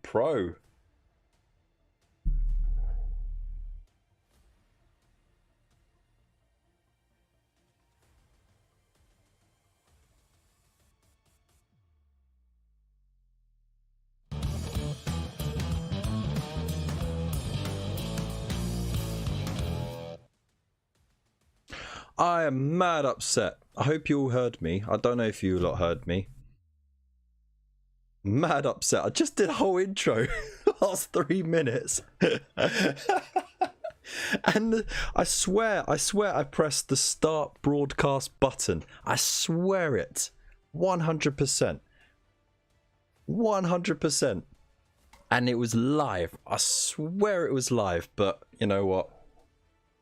pro. I am mad upset. I hope you all heard me. I don't know if you lot heard me. Mad upset. I just did a whole intro last 3 minutes. And I swear I pressed the start broadcast button. I swear it. 100%. 100%. And it was live. I swear it was live, but you know what?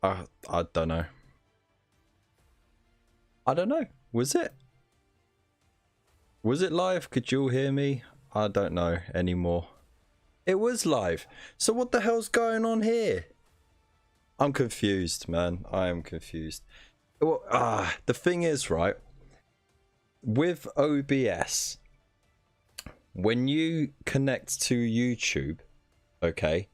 I don't know. I don't know. Was it? Was it live? Could you all hear me? I don't know anymore. It was live. So what the hell's going on here? I'm confused, man. I am confused. Well, the thing is, right? With OBS, when you connect to YouTube, okay,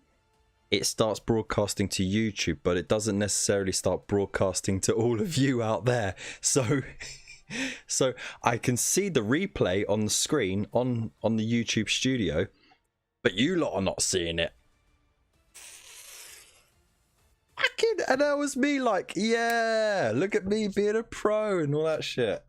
it starts broadcasting to YouTube, but it doesn't necessarily start broadcasting to all of you out there. So I can see the replay on the screen on the YouTube studio, but you lot are not seeing it. And that was me like, yeah, look at me being a pro and all that shit.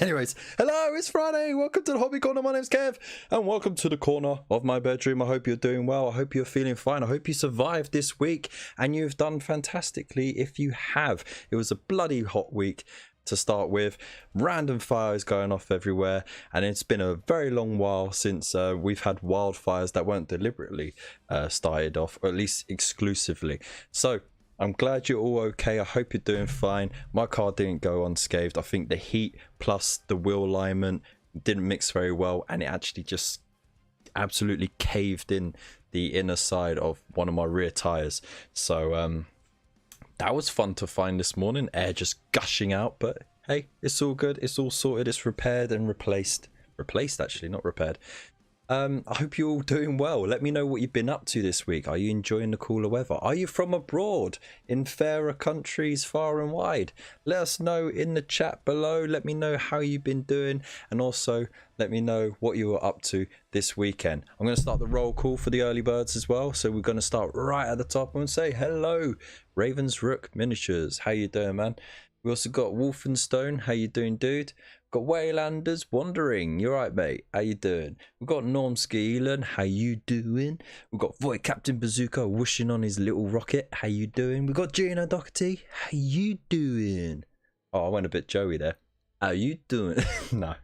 Anyways, hello, it's Friday. Welcome to the Hobby Corner. My name's Kev, and welcome to the corner of my bedroom. I hope you're doing well. I hope you're feeling fine. I hope you survived this week, and you've done fantastically if you have. It was a bloody hot week to start with. Random fires going off everywhere, and it's been a very long while since we've had wildfires that weren't deliberately started off, or at least exclusively. So I'm glad you're all okay. I hope you're doing fine. My car didn't go unscathed. I think the heat plus the wheel alignment didn't mix very well, and it actually just absolutely caved in the inner side of one of my rear tires. So that was fun to find this morning. Air just gushing out, but hey, it's all good. It's all sorted. It's repaired and replaced. Replaced, actually, not repaired. I hope you're all doing well. Let me know what you've been up to this week. Are you enjoying the cooler weather? Are you from abroad in fairer countries far and wide? Let us know in the chat below. Let me know how you've been doing, and also let me know what you were up to this weekend. I'm going to start the roll call for the early birds as well. So we're going to start right at the top and say hello, Ravens Rook Miniatures. How you doing, man? We also got Wolfenstone. How you doing, dude? Got Waylanders Wandering. You're right, mate. How you doing? We've got Norm Skeelan. How you doing? We've got Void Captain Bazooka whooshing on his little rocket. How you doing? We've got Gina Doherty. How you doing? Oh, I went a bit Joey there. How you doing? No.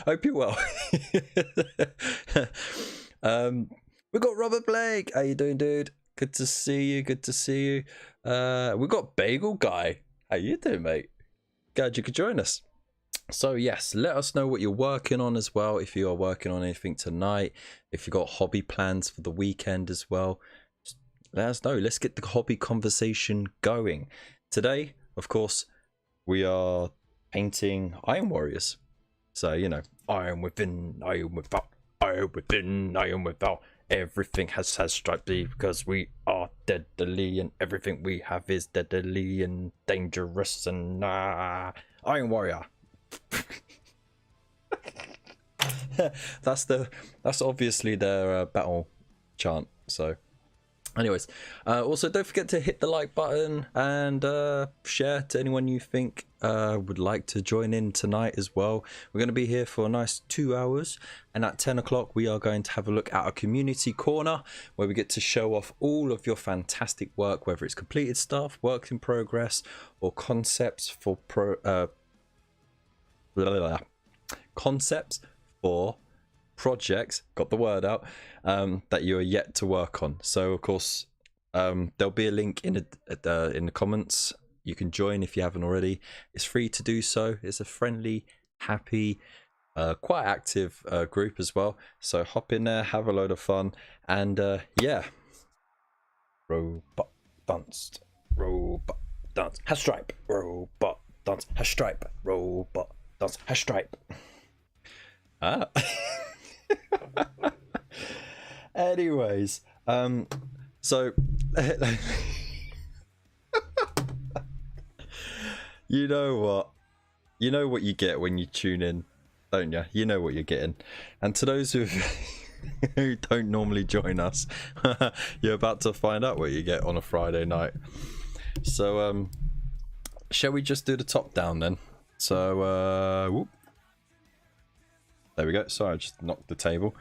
Hope you're well. We've got Robert Blake. How you doing, dude? Good to see you. Good to see you. We've got Bagel Guy. How you doing, mate? Glad you could join us. So yes, let us know what you're working on as well. If you are working on anything tonight, if you've got hobby plans for the weekend as well, just let us know. Let's get the hobby conversation going. Today, of course, we are painting Iron Warriors. So, you know, iron within, iron without, iron within, iron without. Everything has stripes because we are deadly, and everything we have is deadly and dangerous. And Iron Warrior. that's obviously their battle chant. So anyways, also don't forget to hit the like button and share to anyone you think would like to join in tonight as well. We're going to be here for a nice 2 hours, and at 10 o'clock we are going to have a look at a community corner where we get to show off all of your fantastic work, whether it's completed stuff, work in progress, or concepts for concepts for projects, got the word out, that you are yet to work on. So of course there'll be a link in the comments. You can join if you haven't already. It's free to do so. It's a friendly, happy, quite active group as well. So hop in there, have a load of fun, and yeah, robot dance, has stripe, robot dance, has stripe, robot dance, has stripe. Anyways, so you know what you get when you tune in, don't you? You know what you're getting. And to those who don't normally join us, you're about to find out what you get on a Friday night. So shall we just do the top down then? So whoop. There we go. Sorry, I just knocked the table.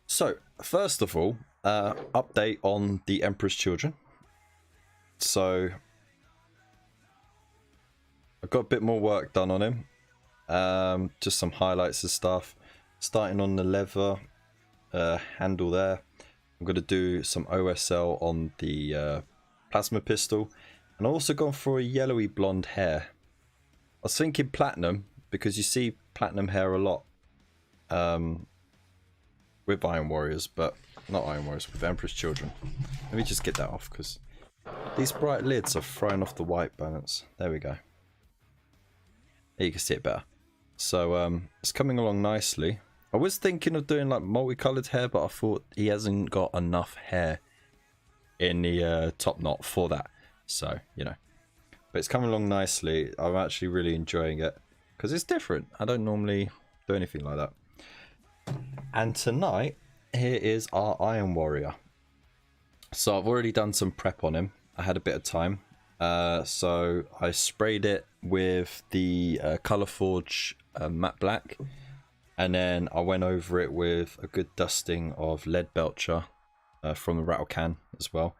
So first of all, update on the Emperor's Children. So I've got a bit more work done on him. Just some highlights and stuff. Starting on the leather handle there. I'm going to do some OSL on the plasma pistol. And I've also gone for a yellowy blonde hair. I was thinking platinum, because you see platinum hair a lot with Iron Warriors, but not Iron Warriors, with Emperor's Children. Let me just get that off, because these bright lids are throwing off the white balance. There we go. There you can see it better. So it's coming along nicely. I was thinking of doing like multicolored hair, but I thought he hasn't got enough hair in the top knot for that. So, you know, but it's coming along nicely. I'm actually really enjoying it because it's different. I don't normally do anything like that. And tonight, here is our Iron Warrior. So I've already done some prep on him. I had a bit of time. So I sprayed it with the Color Forge matte black, and then I went over it with a good dusting of lead belcher from the rattle can as well.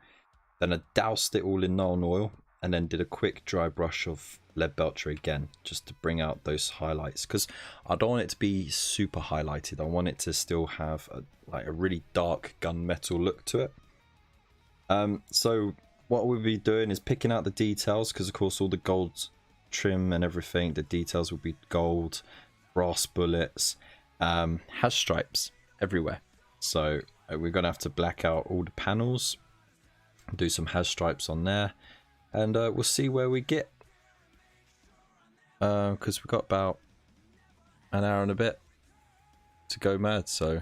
Then I doused it all in Nuln oil, and then did a quick dry brush of lead belcher again, just to bring out those highlights, because I don't want it to be super highlighted. I want it to still have like a really dark gunmetal look to it. So what we'll be doing is picking out the details, because of course all the gold trim and everything, the details will be gold, brass bullets, has stripes everywhere. So we're gonna have to black out all the panels, do some has stripes on there, and we'll see where we get, because we've got about an hour and a bit to go mad. So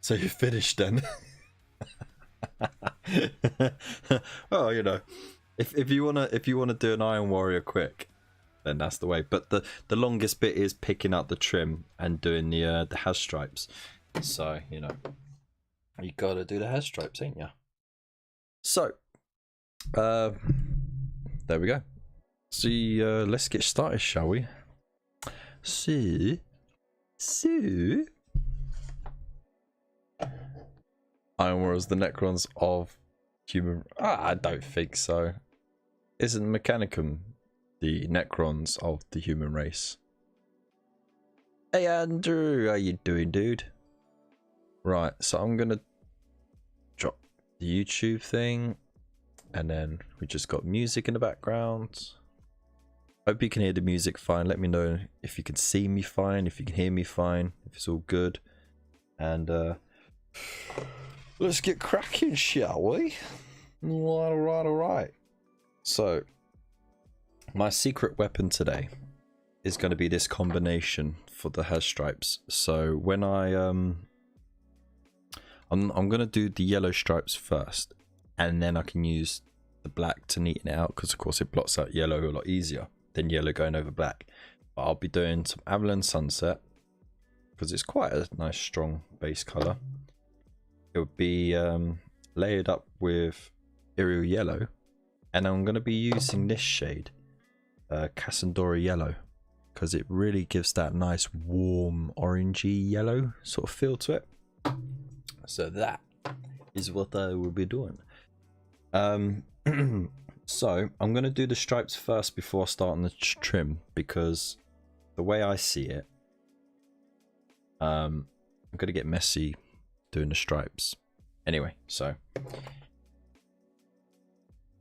you're finished then. Well, you know, if you wanna do an Iron Warrior quick, then that's the way. But the longest bit is picking up the trim and doing the has stripes. So, you know, you gotta do the has stripes, ain't ya? So there we go. See, let's get started, shall we? See, Iron Warriors, the Necrons of human. I don't think so. Isn't Mechanicum the Necrons of the human race? Hey Andrew, how you doing, dude? Right, so I'm gonna drop the YouTube thing, and then we just got music in the background. Hope you can hear the music fine. Let me know if you can see me fine, if you can hear me fine, if it's all good. And let's get cracking, shall we? Alright. So, my secret weapon today is going to be this combination for the has stripes. So when I'm going to do the yellow stripes first, and then I can use the black to neaten it out, because of course it blots out yellow a lot easier than yellow going over black. But I'll be doing some Avalon Sunset, because it's quite a nice strong base color. It would be layered up with Iriel Yellow, and I'm going to be using this shade, Cassandora Yellow, because it really gives that nice warm orangey yellow sort of feel to it. So that is what I will be doing. So I'm going to do the stripes first before I start on the trim, because the way I see it, I'm going to get messy doing the stripes. Anyway, so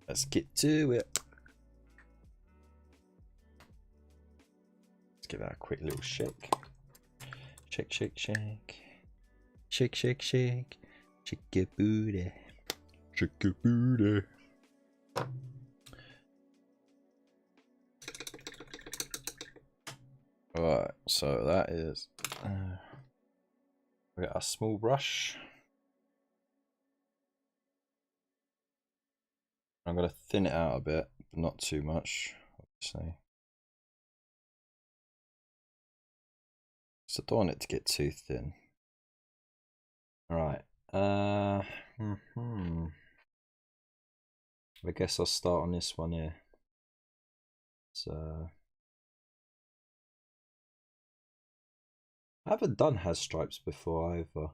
let's get to it. Let's give that a quick little shake. Shake, shake, shake. Shake, shake, shake. Shake your booty. Shake your booty. Alright, so that is We got a small brush. I'm going to thin it out a bit, but not too much, obviously. So I don't want it to get too thin. Alright. I guess I'll start on this one here. So I haven't done has stripes before either.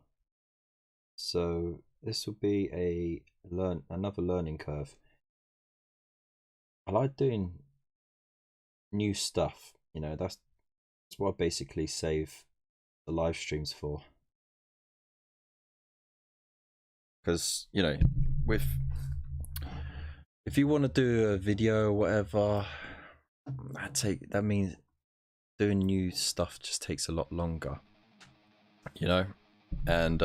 So this will be another learning curve. I like doing new stuff, you know, that's what I basically save the live streams for. Because, you know, if you want to do a video or whatever, that means doing new stuff just takes a lot longer, you know, and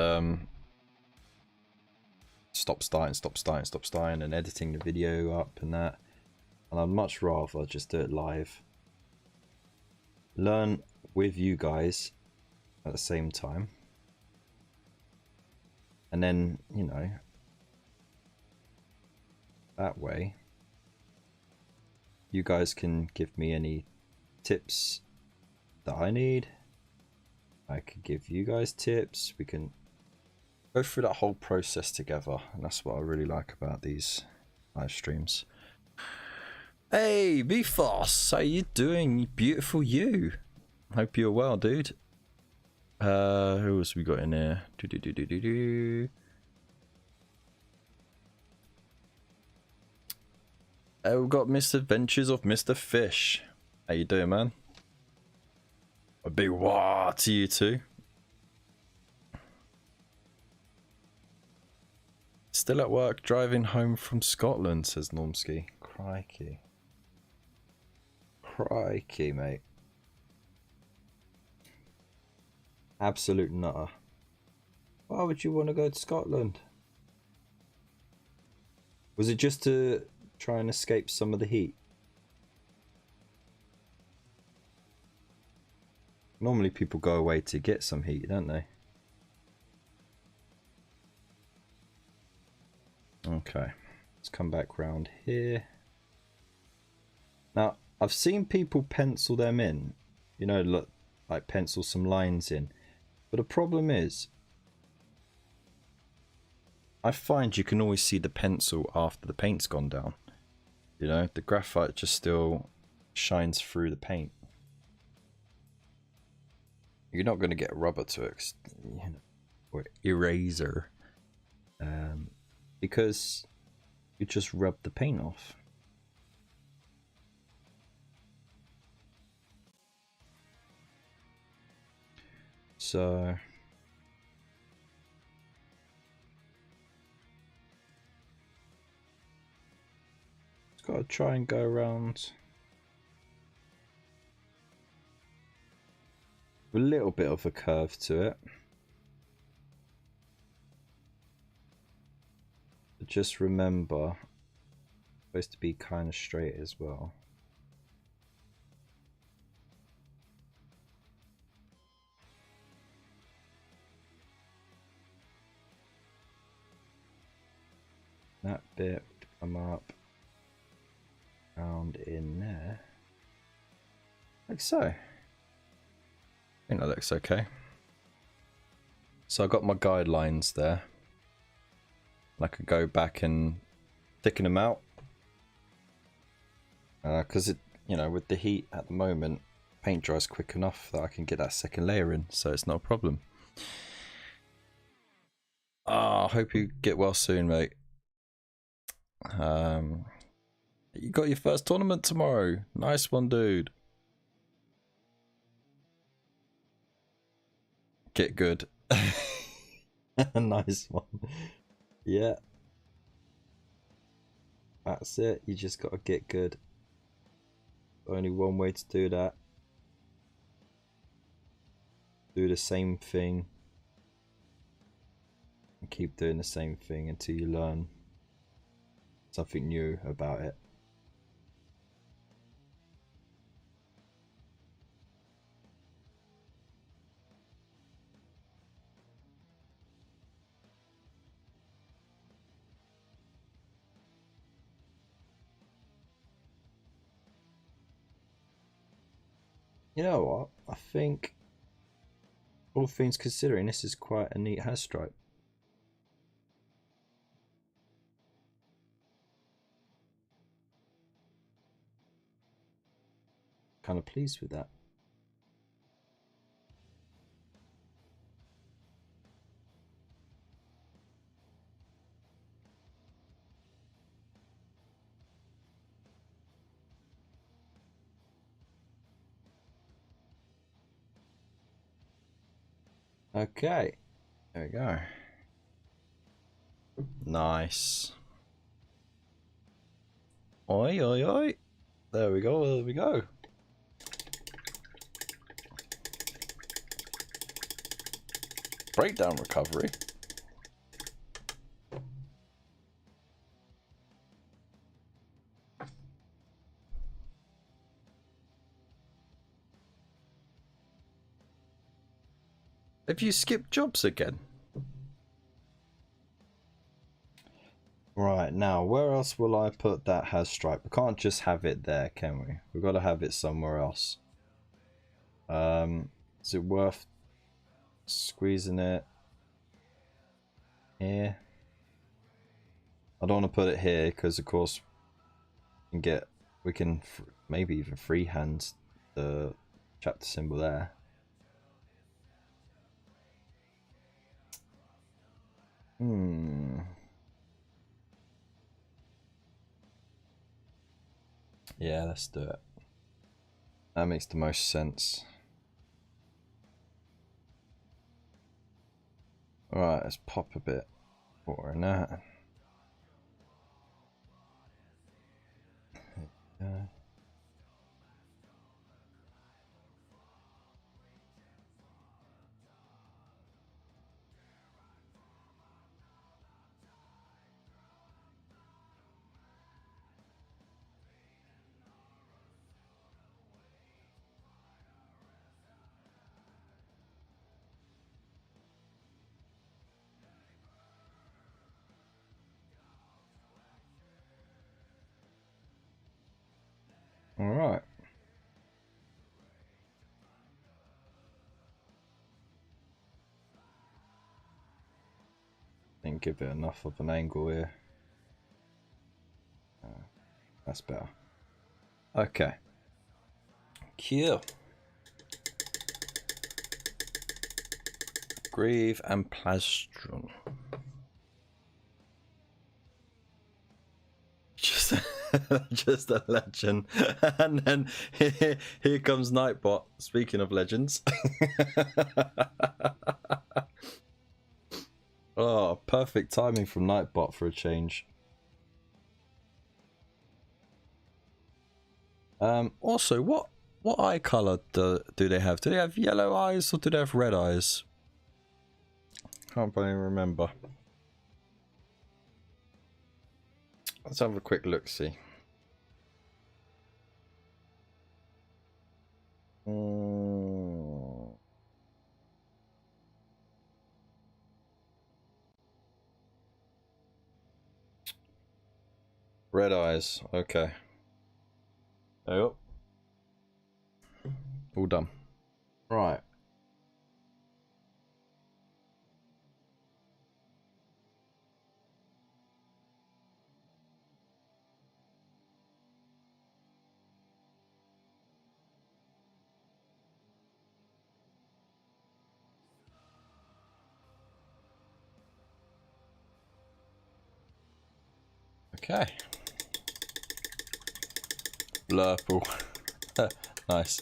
stop starting and editing the video up and that. And I'd much rather just do it live, learn with you guys at the same time, and then, you know, that way you guys can give me any tips that I need. I could give you guys tips. We can go through that whole process together, and that's what I really like about these live streams. Hey, Bifos, how you doing? Beautiful you. Hope you're well, dude. Who else we got in here? We've got Mr. Adventures of Mr. Fish. How you doing, man? A big wah to you too. Still at work, driving home from Scotland, says Normski. Crikey. Crikey, mate. Absolute nutter. Why would you want to go to Scotland? Was it just to try and escape some of the heat? Normally people go away to get some heat, don't they? Okay, let's come back round here. Now, I've seen people pencil them in, you know, look, like pencil some lines in. But the problem is, I find you can always see the pencil after the paint's gone down. You know, the graphite just still shines through the paint. You're not going to get a rubber to it, you know, or eraser, because you just rub the paint off. So just got to try and go around with a little bit of a curve to it. But just remember, it's supposed to be kind of straight as well. That bit would come up round in there, like so. I think that looks okay. So I got my guidelines there. I could go back and thicken them out, because it, you know, with the heat at the moment, paint dries quick enough that I can get that second layer in, so it's not a problem. I hope you get well soon, mate. You got your first tournament tomorrow. Nice one, dude. Get good. Nice one. Yeah. That's it. You just got to get good. Only one way to do that. Do the same thing. And keep doing the same thing until you learn something new about it. You know what? I think, all things considering, this is quite a neat hash stripe. Kind of pleased with that. Okay, there we go. Nice. Oi, oi, oi. There we go, there we go. Breakdown recovery. Have you skipped jobs again? Right, now where else will I put that hash stripe? We can't just have it there, can we? We've got to have it somewhere else. Is it worth squeezing it here? I don't want to put it here because of course we can maybe even freehand the chapter symbol there. Yeah, let's do it. That makes the most sense. Alright, let's pop a bit water in that. Yeah. All right. Didn't give it enough of an angle here. That's better. Okay. Cue. Grieve and plastron. Just a legend. And then here comes Nightbot. Speaking of legends. Oh, perfect timing from Nightbot for a change. Also, what eye color do they have? Do they have yellow eyes or do they have red eyes? Can't really remember. Let's have a quick look, see. Red eyes, okay. Yep. All done. Right. Okay. Blurple. Nice.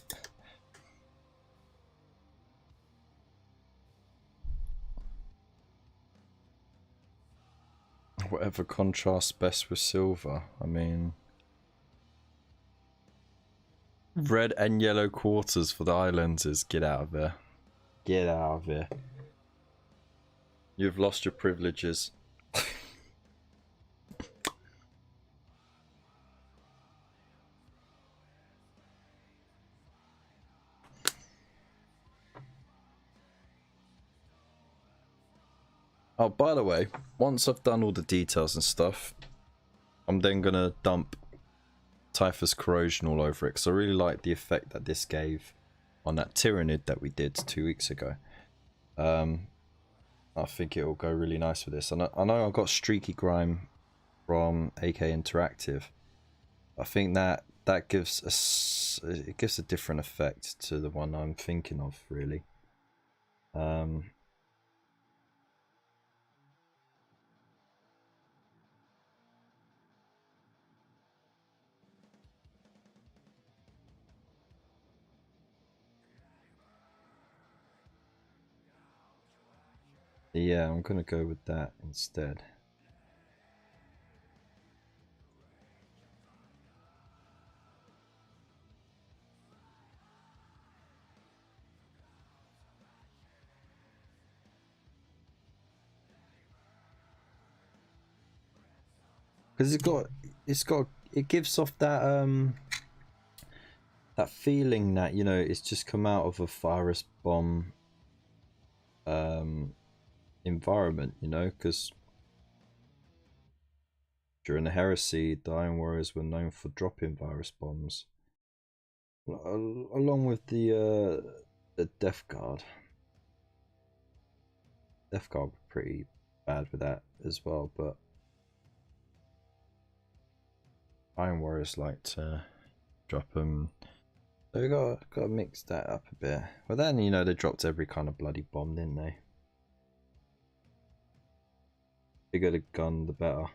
Whatever contrasts best with silver. I mean, red and yellow quarters for the eye lenses. Get out of there. Get out of here. You've lost your privileges. Oh, by the way, once I've done all the details and stuff, I'm then gonna dump Typhus Corrosion all over it because I really like the effect that this gave. on that Tyrannid that we did 2 weeks ago. I think it will go really nice with this. And I know I got Streaky Grime from AK Interactive. I think that gives us, it gives a different effect to the one I'm thinking of, really. Yeah, I'm gonna go with that instead. Because it gives off that that feeling that, you know, it's just come out of a virus bomb environment, you know, because during the heresy, the Iron Warriors were known for dropping virus bombs, along with the Death Guard. Death Guard were pretty bad with that as well, but Iron Warriors like to drop them. So we got to mix that up a bit. Well, then, you know, they dropped every kind of bloody bomb, didn't they? The bigger the gun, the better.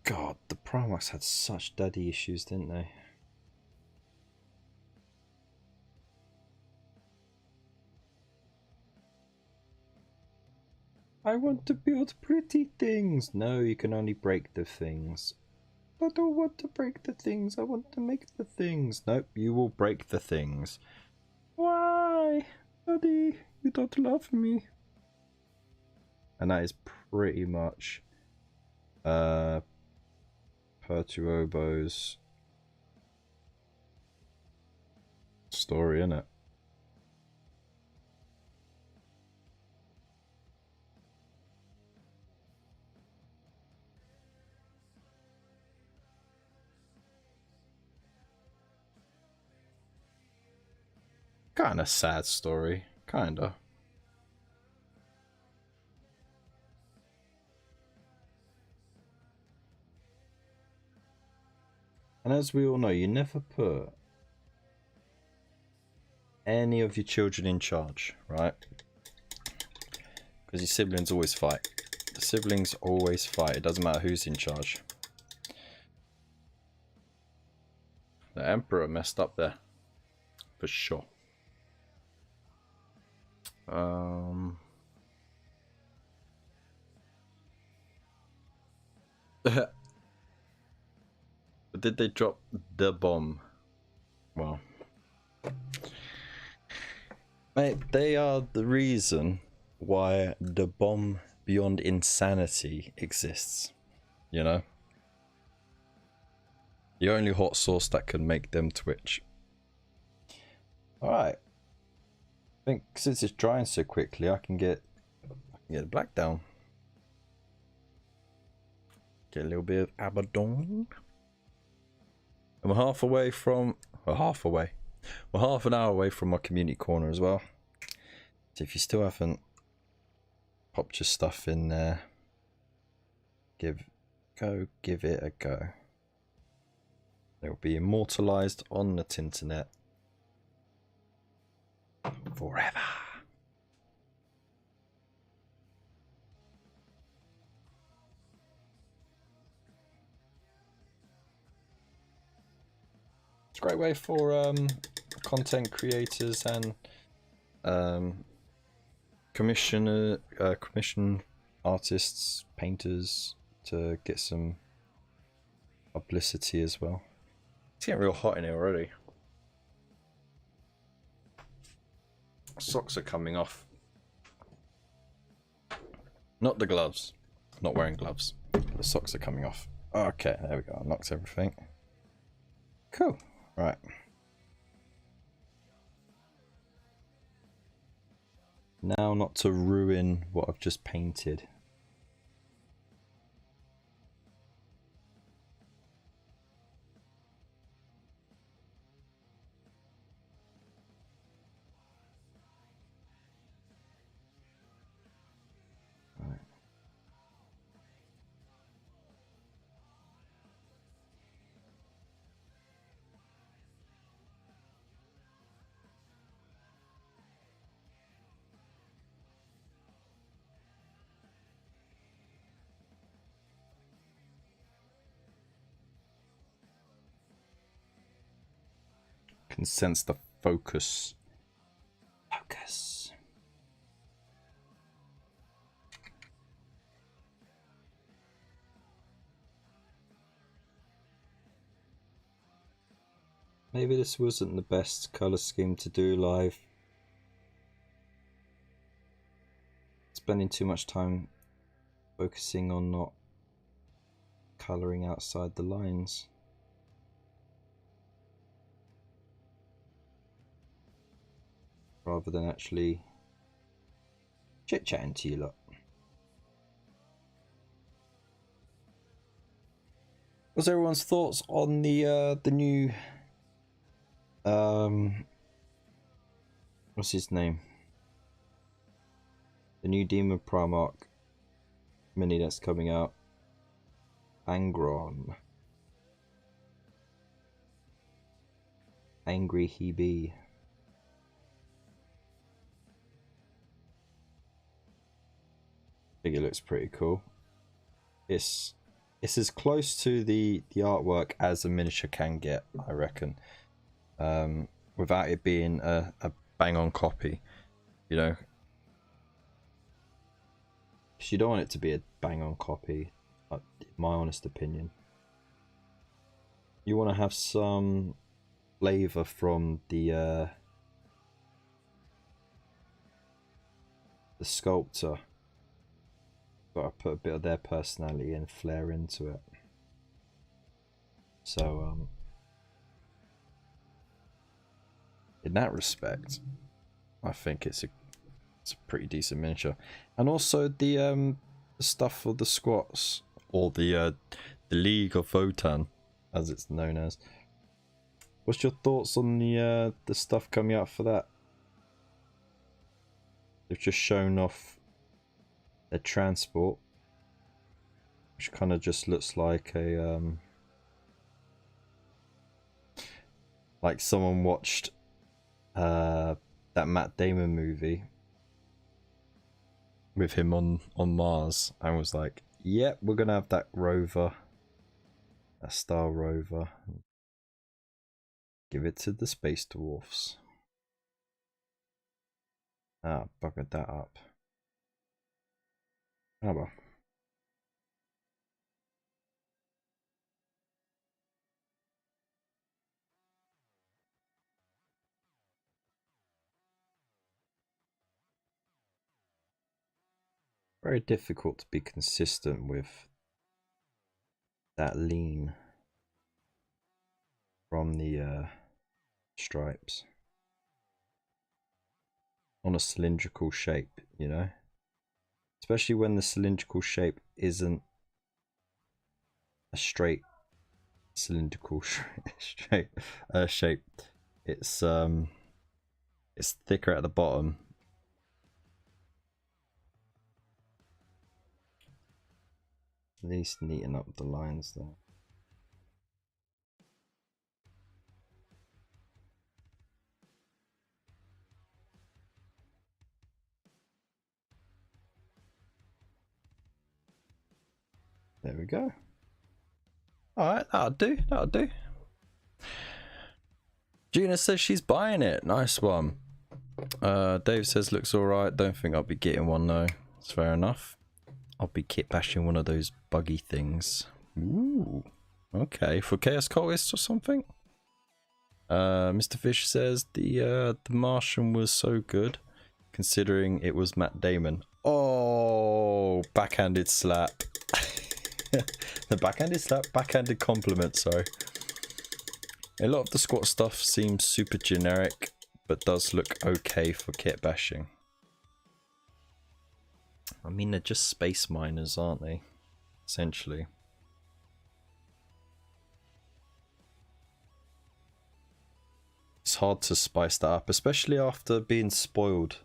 God, the Primarchs had such daddy issues, didn't they? I want to build pretty things. No, you can only break the things. I don't want to break the things. I want to make the things. Nope, you will break the things. Why? Daddy, you don't love me. And that is pretty much Pertuobo's story, isn't it? Kind of sad story, kinda. And as we all know, you never put any of your children in charge, right? Because your siblings always fight. The siblings always fight. It doesn't matter who's in charge. The Emperor messed up there, for sure. But did they drop the bomb? Well, mate, they are the reason why the bomb beyond insanity exists, you know? The only hot sauce that can make them twitch. Alright. I think since it's drying so quickly, I can get the black down. Get a little bit of Abaddon. And we're half away from... We're half away. We're half an hour away from my community corner as well. So if you still haven't popped your stuff in there, give it a go. It will be immortalized on the Tinternet forever. It's a great way for content creators and commission artists, painters to get some publicity as well. It's getting real hot in here already. Socks are coming off. Not the gloves. Not wearing gloves. The socks are coming off. Okay, there we go. Unlocks everything. Cool. Right. Now not to ruin what I've just painted. Right. Can sense the focus. Focus. Maybe this wasn't the best color scheme to do live. Spending too much time focusing on not coloring outside the lines. Rather than actually chit-chatting to you lot. What's everyone's thoughts on the new what's his name? The new Demon Primarch mini that's coming out. Angron. Angry he be. I think it looks pretty cool. It's as close to the artwork as a miniature can get, I reckon. Without it being a bang on copy, you know. Because you don't want it to be a bang on copy, in my honest opinion. You want to have some flavor from the sculptor. Got to put a bit of their personality and flair into it. So in that respect, I think it's a pretty decent miniature. And also the stuff for the squats, or the League of Votan, as it's known as. What's your thoughts on the stuff coming out for that? They've just shown off their transport, which kind of just looks like a like someone watched that Matt Damon movie with him on Mars and was like, yep, we're gonna have that rover, that star rover, give it to the space dwarfs. Ah, buggered that up. Oh well. Very difficult to be consistent with that lean from the stripes on a cylindrical shape, you know, especially when the cylindrical shape isn't a straight cylindrical shape. It's thicker at the bottom. At least neaten up the lines there. There we go. Alright, that'll do. That'll do. Gina says she's buying it. Nice one. Dave says looks alright. Don't think I'll be getting one though. It's fair enough. I'll be kit bashing one of those buggy things. Ooh. Okay, for Chaos Cultists or something. Mr. Fish says the Martian was so good, considering it was Matt Damon. Oh, backhanded slap. The backhanded slap, backhanded compliment, sorry. A lot of the squat stuff seems super generic, but does look okay for kit bashing. I mean, they're just space miners, aren't they? Essentially. It's hard to spice that up, especially after being spoiled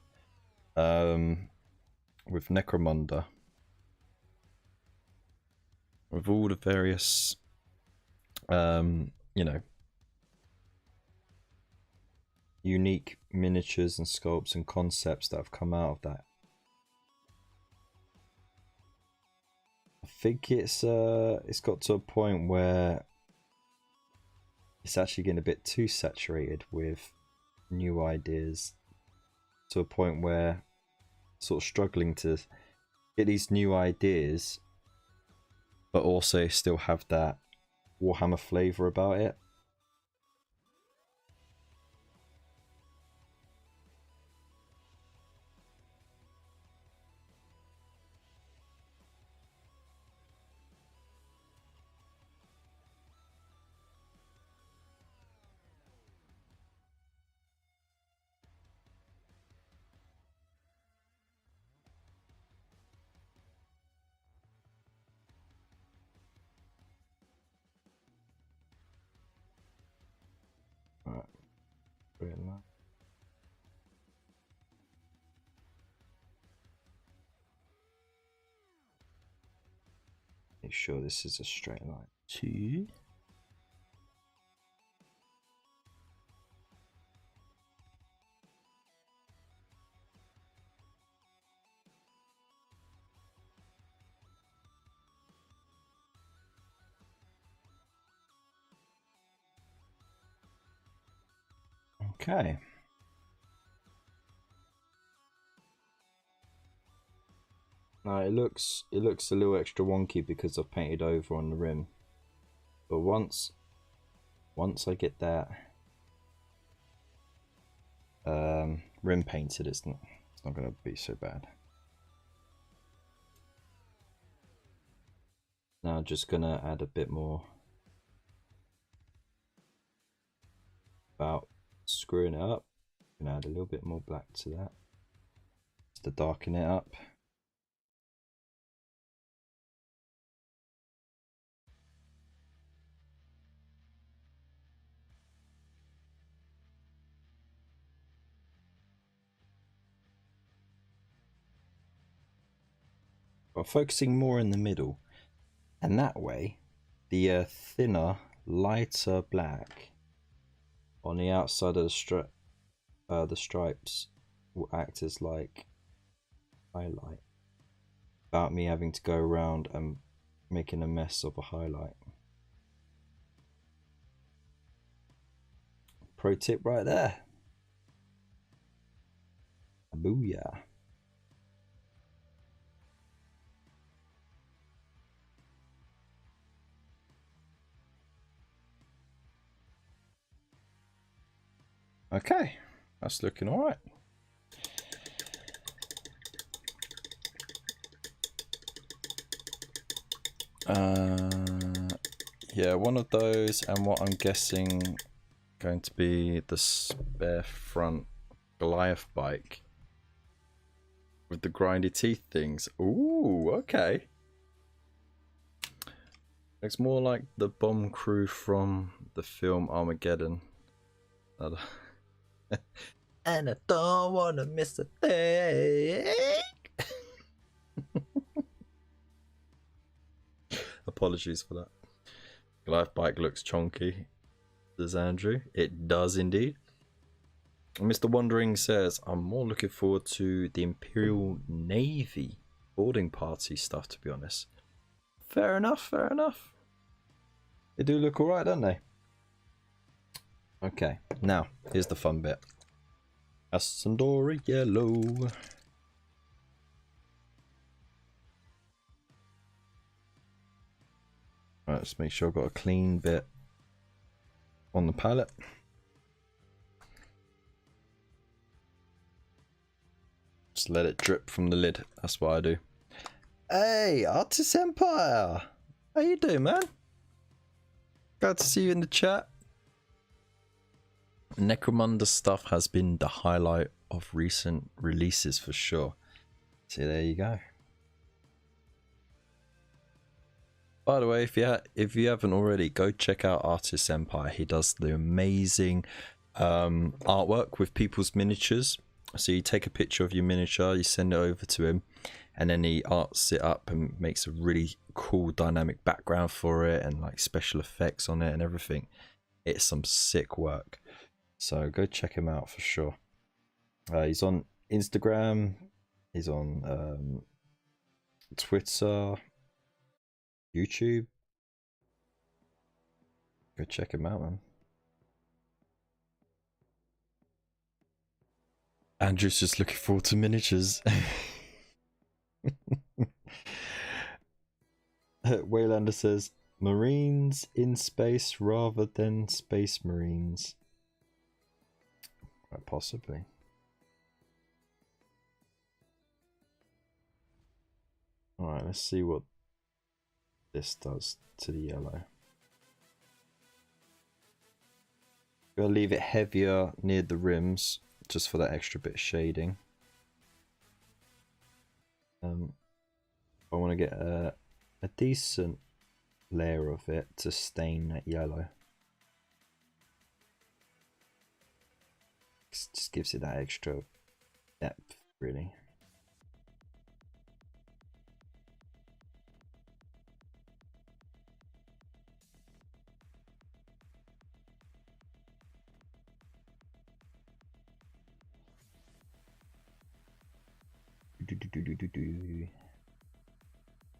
with Necromunda. With all the various, you know, unique miniatures and sculpts and concepts that have come out of that. I think it's got to a point where it's actually getting a bit too saturated with new ideas, to a point where sort of struggling to get these new ideas but also still have that Warhammer flavor about it. Make sure this is a straight line. 2. Okay. Now it looks a little extra wonky because I've painted over on the rim, but once I get that rim painted, it's not going to be so bad. Now I'm just going to add a bit more about screwing it up. I'm going to add a little bit more black to that just to darken it up. But focusing more in the middle, and that way the thinner, lighter black on the outside of the stripes will act as like highlight, without me having to go around and making a mess of a highlight. Pro tip right there. Booyah. Okay, that's looking all right. Yeah, one of those, and what I'm guessing going to be the spare front Goliath bike with the grindy teeth things. Ooh, okay. Looks more like the bomb crew from the film Armageddon. And I don't want to miss a thing. Apologies for that. Goliath bike looks chonky, says Andrew. It does indeed. Mr. Wondering says, I'm more looking forward to the Imperial Navy boarding party stuff, to be honest. Fair enough, fair enough. They do look alright, don't they? Okay, now, here's the fun bit. Ascendora yellow. Right, let's make sure I've got a clean bit on the palette. Just let it drip from the lid. That's what I do. Hey, Artist Empire! How you doing, man? Glad to see you in the chat. Necromunda stuff has been the highlight of recent releases for sure. So there you go. By the way, if you haven't already, go check out Artist Empire. He does the amazing artwork with people's miniatures. So you take a picture of your miniature, you send it over to him, and then he arts it up and makes a really cool dynamic background for it and like special effects on it and everything. It's some sick work. So go check him out for sure. He's on Instagram, he's on Twitter, YouTube. Go check him out, man. Andrew's just looking forward to miniatures. Waylander says, Marines in space rather than Space Marines. Quite possibly. Alright, let's see what this does to the yellow. Gotta leave it heavier near the rims, just for that extra bit of shading. I want to get a decent layer of it to stain that yellow. Just gives it that extra depth, really.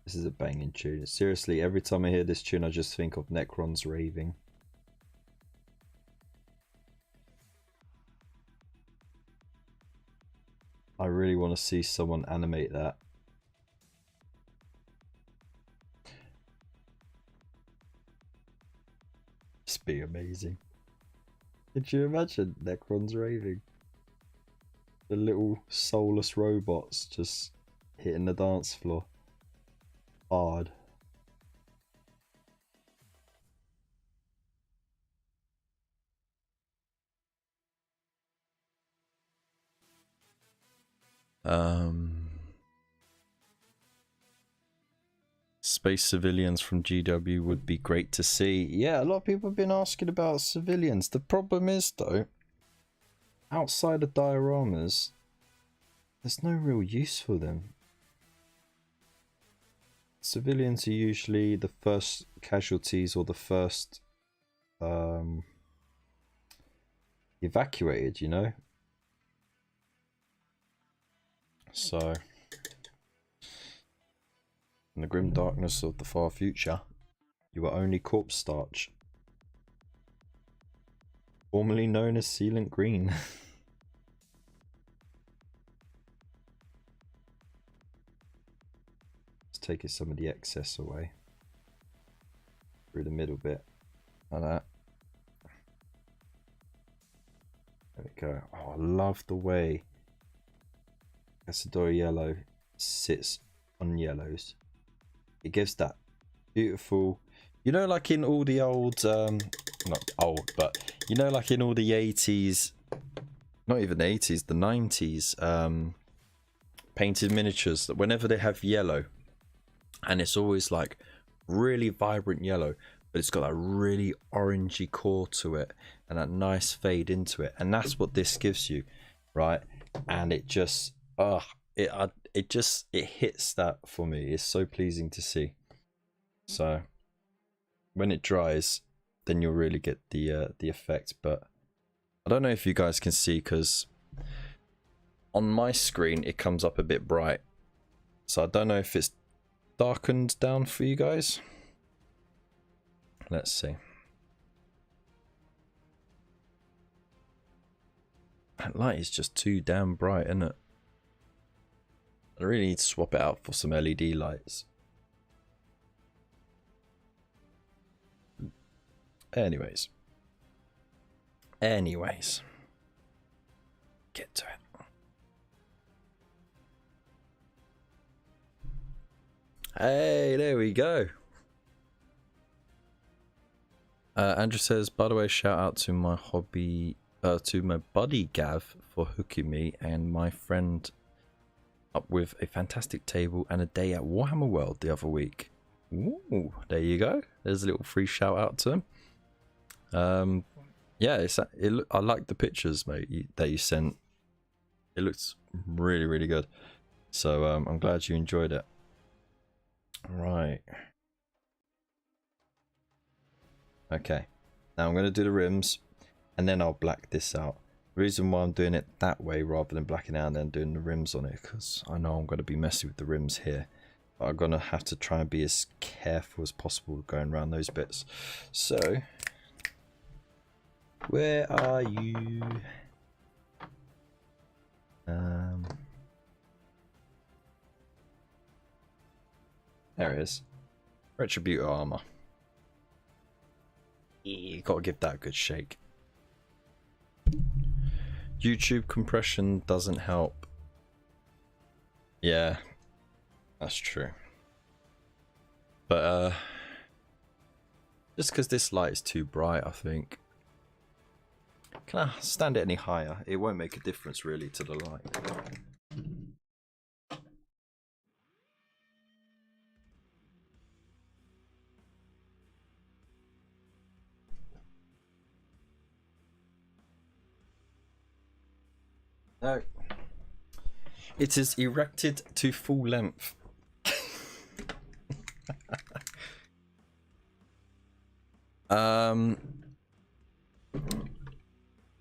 This is a banging tune. Seriously, every time I hear this tune, I just think of Necrons raving. I really want to see someone animate that. Just be amazing. Could you imagine Necrons raving? The little soulless robots just hitting the dance floor hard. Space civilians from GW would be great to see. Yeah, a lot of people have been asking about civilians. The problem is, though, outside of dioramas, there's no real use for them. Civilians are usually the first casualties or the first evacuated, you know? So, in the grim darkness of the far future, you are only corpse starch. Formerly known as sealant green. Let's take some of the excess away. Through the middle bit. Like that. There we go. Oh, I love the way Casador yellow sits on yellows. It gives that beautiful, you know, like in all the old, not old, but you know, like in all the 80s, not even the 80s, the 90s, painted miniatures, that whenever they have yellow, and it's always like really vibrant yellow, but it's got that really orangey core to it and that nice fade into it, and that's what this gives you, right? And it just it hits that for me. It's so pleasing to see. So when it dries, then you'll really get the effect. But I don't know if you guys can see, because on my screen it comes up a bit bright, so I don't know if it's darkened down for you guys. Let's see. That light is just too damn bright, isn't it? I really need to swap it out for some LED lights. Anyways. Get to it. Hey, there we go. Andrew says, by the way, shout out to my to my buddy Gav for hooking me and my friend up with a fantastic table and a day at Warhammer World the other week. Ooh, there you go. There's a little free shout out to him. Yeah, I like the pictures, mate, that you sent. It looks really, really good. So I'm glad you enjoyed it. Right. Okay. Now I'm going to do the rims, and then I'll black this out. The reason why I'm doing it that way rather than blacking out and then doing the rims on it, because I know I'm going to be messy with the rims here. But I'm going to have to try and be as careful as possible going around those bits. So, where are you? There it is. Retributor armor. You gotta give that a good shake. YouTube compression doesn't help. Yeah, that's true. But just because this light is too bright, I think. Can I stand it any higher? It won't make a difference really to the light. No. It is erected to full length.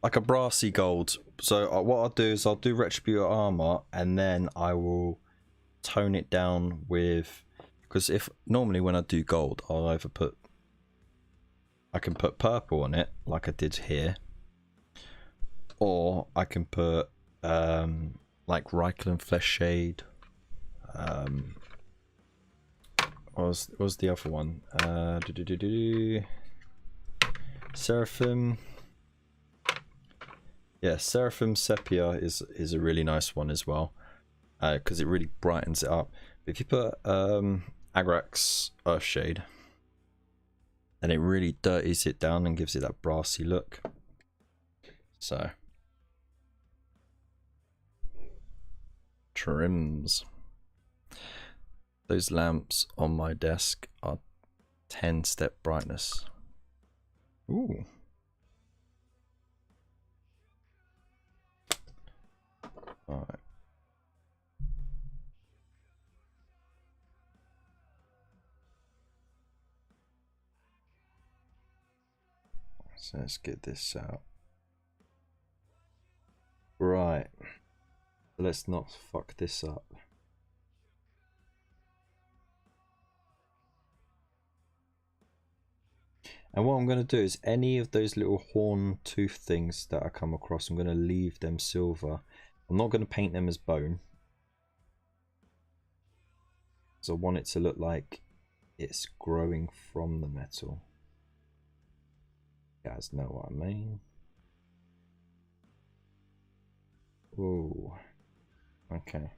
Like a brassy gold. So what I'll do is I'll do Retributor armor, and then I will tone it down with, because if normally when I do gold, I'll either I can put purple on it like I did here, or I can put like Reichland Flesh Shade. What was the other one? Seraphim. Yeah, Seraphim Sepia is a really nice one as well, because it really brightens it up. But if you put Agrax Earthshade, then it really dirties it down and gives it that brassy look. So, trims. Those lamps on my desk are 10-step brightness. Ooh. All right. So let's get this out. Right. Let's not fuck this up. And what I'm going to do is any of those little horn tooth things that I come across, I'm going to leave them silver. I'm not going to paint them as bone, because I want it to look like it's growing from the metal. You guys know what I mean. Ooh. Okay.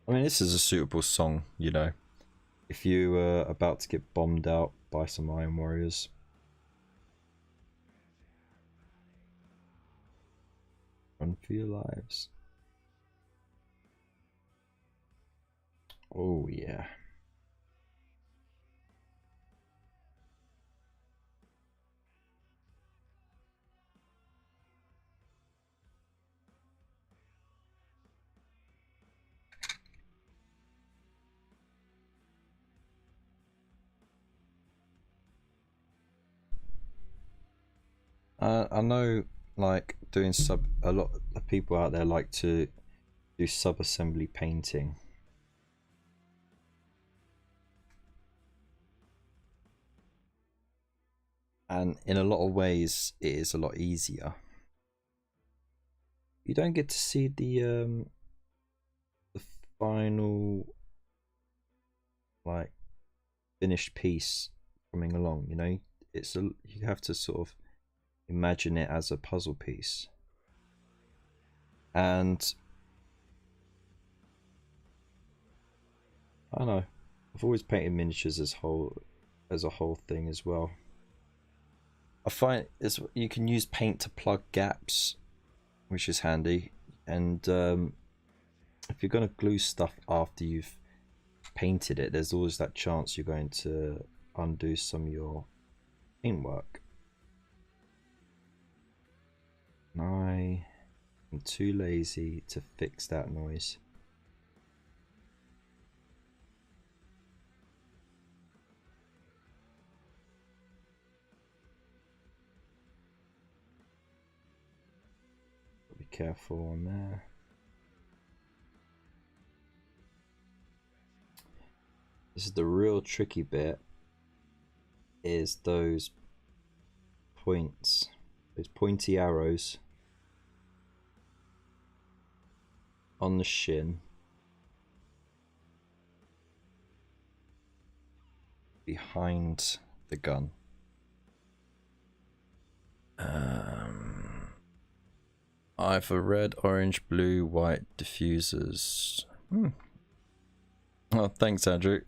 I mean, this is a suitable song, you know, if you were about to get bombed out by some Iron Warriors. Run for your lives. Oh yeah. I know, like, doing a lot of people out there like to do sub-assembly painting. And in a lot of ways, it is a lot easier. You don't get to see the final, like, finished piece coming along. You know, you have to sort of imagine it as a puzzle piece. And I don't know, I've always painted miniatures as a whole thing as well. I find you can use paint to plug gaps, which is handy. And if you're going to glue stuff after you've painted it, there's always that chance you're going to undo some of your paintwork. I am too lazy to fix that noise. Be careful on there. This is the real tricky bit, is those points, those pointy arrows on the shin behind the gun. Either red, orange, blue, white diffusers. Oh, thanks, Andrew.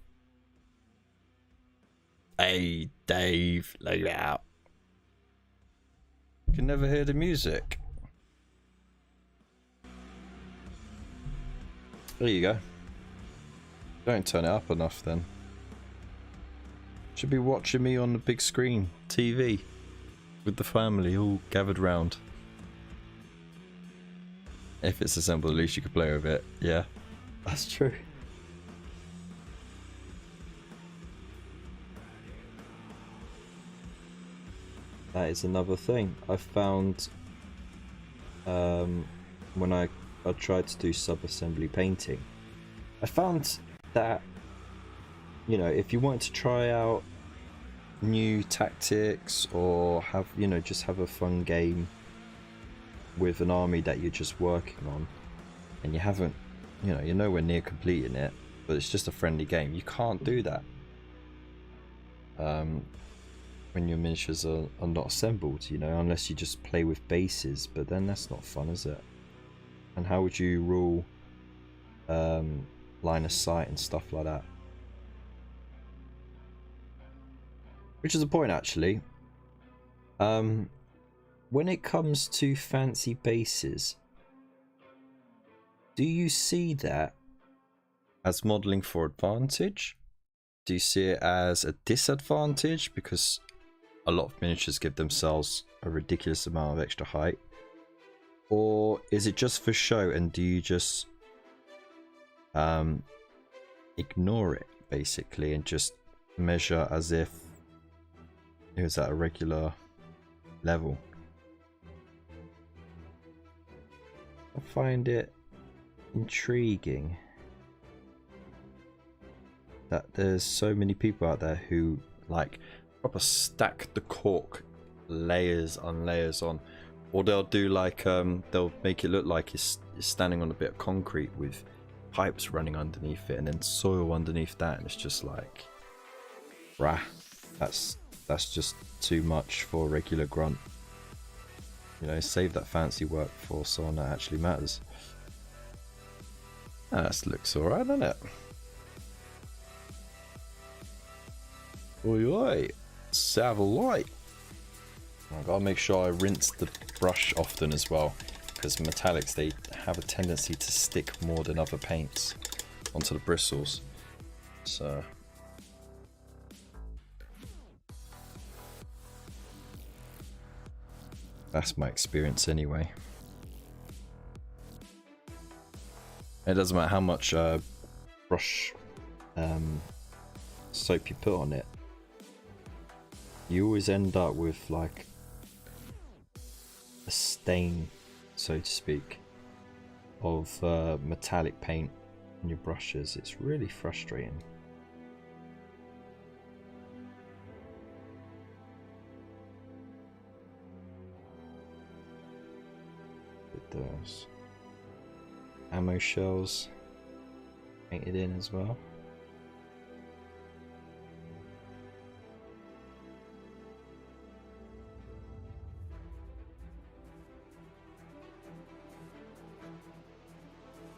Hey, Dave, look out. You can never hear the music. There you go. Don't turn it up enough then. Should be watching me on the big screen TV with the family all gathered round. If it's assembled, at least you could play with it. Yeah, that's true. That is another thing I found when I tried to do sub-assembly painting. I found that, you know, if you want to try out new tactics or have, you know, just have a fun game with an army that you're just working on and you haven't, you know, you're nowhere near completing it, but it's just a friendly game, you can't do that when your miniatures are not assembled, you know, unless you just play with bases, but then that's not fun, is it? And how would you rule line of sight and stuff like that? Which is a point, actually. When it comes to fancy bases, do you see that as modeling for advantage? Do you see it as a disadvantage because a lot of miniatures give themselves a ridiculous amount of extra height? Or is it just for show and do you just ignore it basically and just measure as if it was at a regular level? I find it intriguing that there's so many people out there who like proper stack the cork layers on layers on, or they'll do like they'll make it look like it's standing on a bit of concrete with pipes running underneath it and then soil underneath that, and it's just like, rah, that's just too much for a regular grunt. You know, save that fancy work for someone that actually matters. That looks alright, doesn't it? Oi oi, have a light. I gotta make sure I rinse the brush often as well, because metallics, they have a tendency to stick more than other paints onto the bristles. So that's my experience anyway. It doesn't matter how much brush soap you put on it, you always end up with like a stain, so to speak, of metallic paint on your brushes. It's really frustrating. With those ammo shells painted in as well.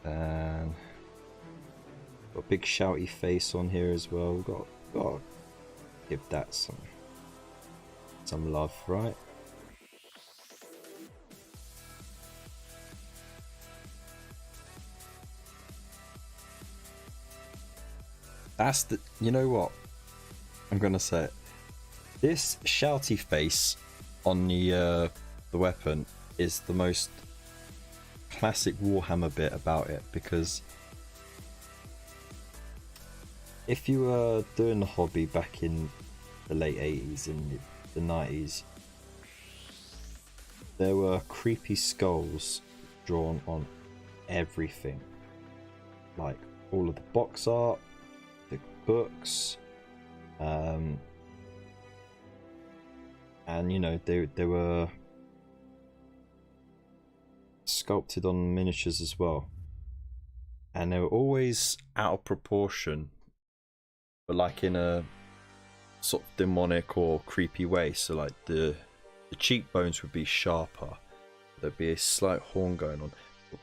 And got a big shouty face on here as well. Got to give that some some love, right? That's the, you know what? I'm gonna say it. This shouty face on the weapon is the most classic Warhammer bit about it, because if you were doing the hobby back in the late 80s and the 90s, there were creepy skulls drawn on everything, like all of the box art, the books, and you know, they were sculpted on miniatures as well, and they were always out of proportion, but like in a sort of demonic or creepy way. So like the cheekbones would be sharper, there'd be a slight horn going on,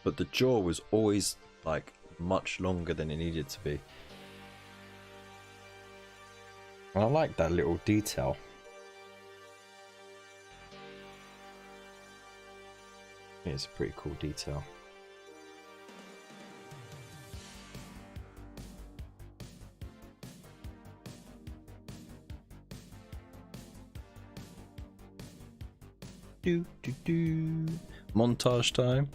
but the jaw was always like much longer than it needed to be. And I like that little detail. It's a pretty cool detail. Montage time.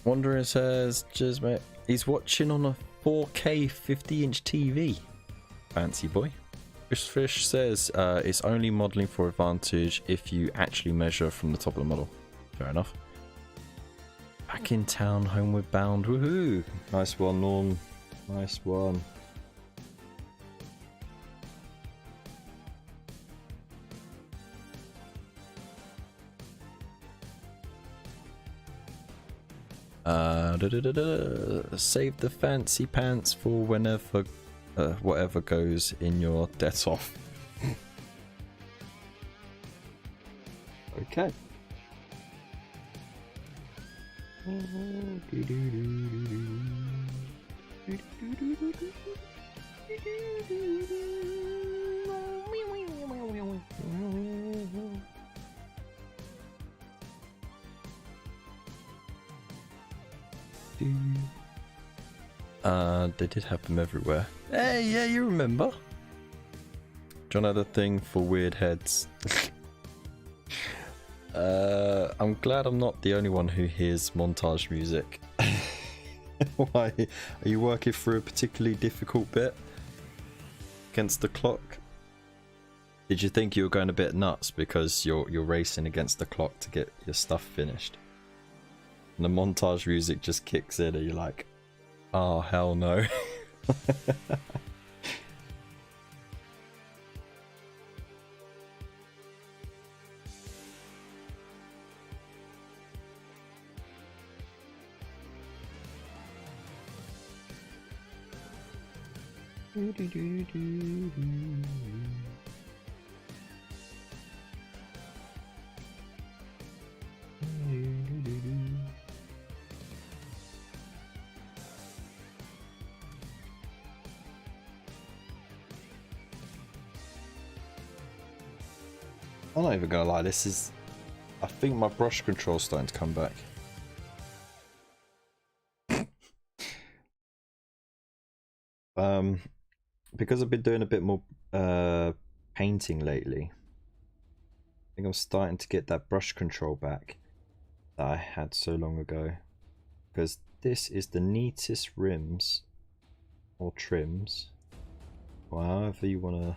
Wanderer says, cheers mate, he's watching on a 4K 50-inch TV. Fancy boy. Fish says it's only modelling for advantage if you actually measure from the top of the model. Fair enough. Back in town, homeward bound. Woohoo! Nice one, Norm. Nice one. Save the fancy pants for whenever whatever goes in your debt off. Okay. They did have them everywhere. Hey, yeah, you remember. John had a thing for weird heads. I'm glad I'm not the only one who hears montage music. Why? Are you working through a particularly difficult bit against the clock? Did you think you were going a bit nuts because you're racing against the clock to get your stuff finished? And the montage music just kicks in and you're like, oh, hell no. I'm not even gonna lie, this is... I think my brush control's starting to come back. Because I've been doing a bit more painting lately, I think I'm starting to get that brush control back that I had so long ago. Because this is the neatest rims, or trims, or however you want to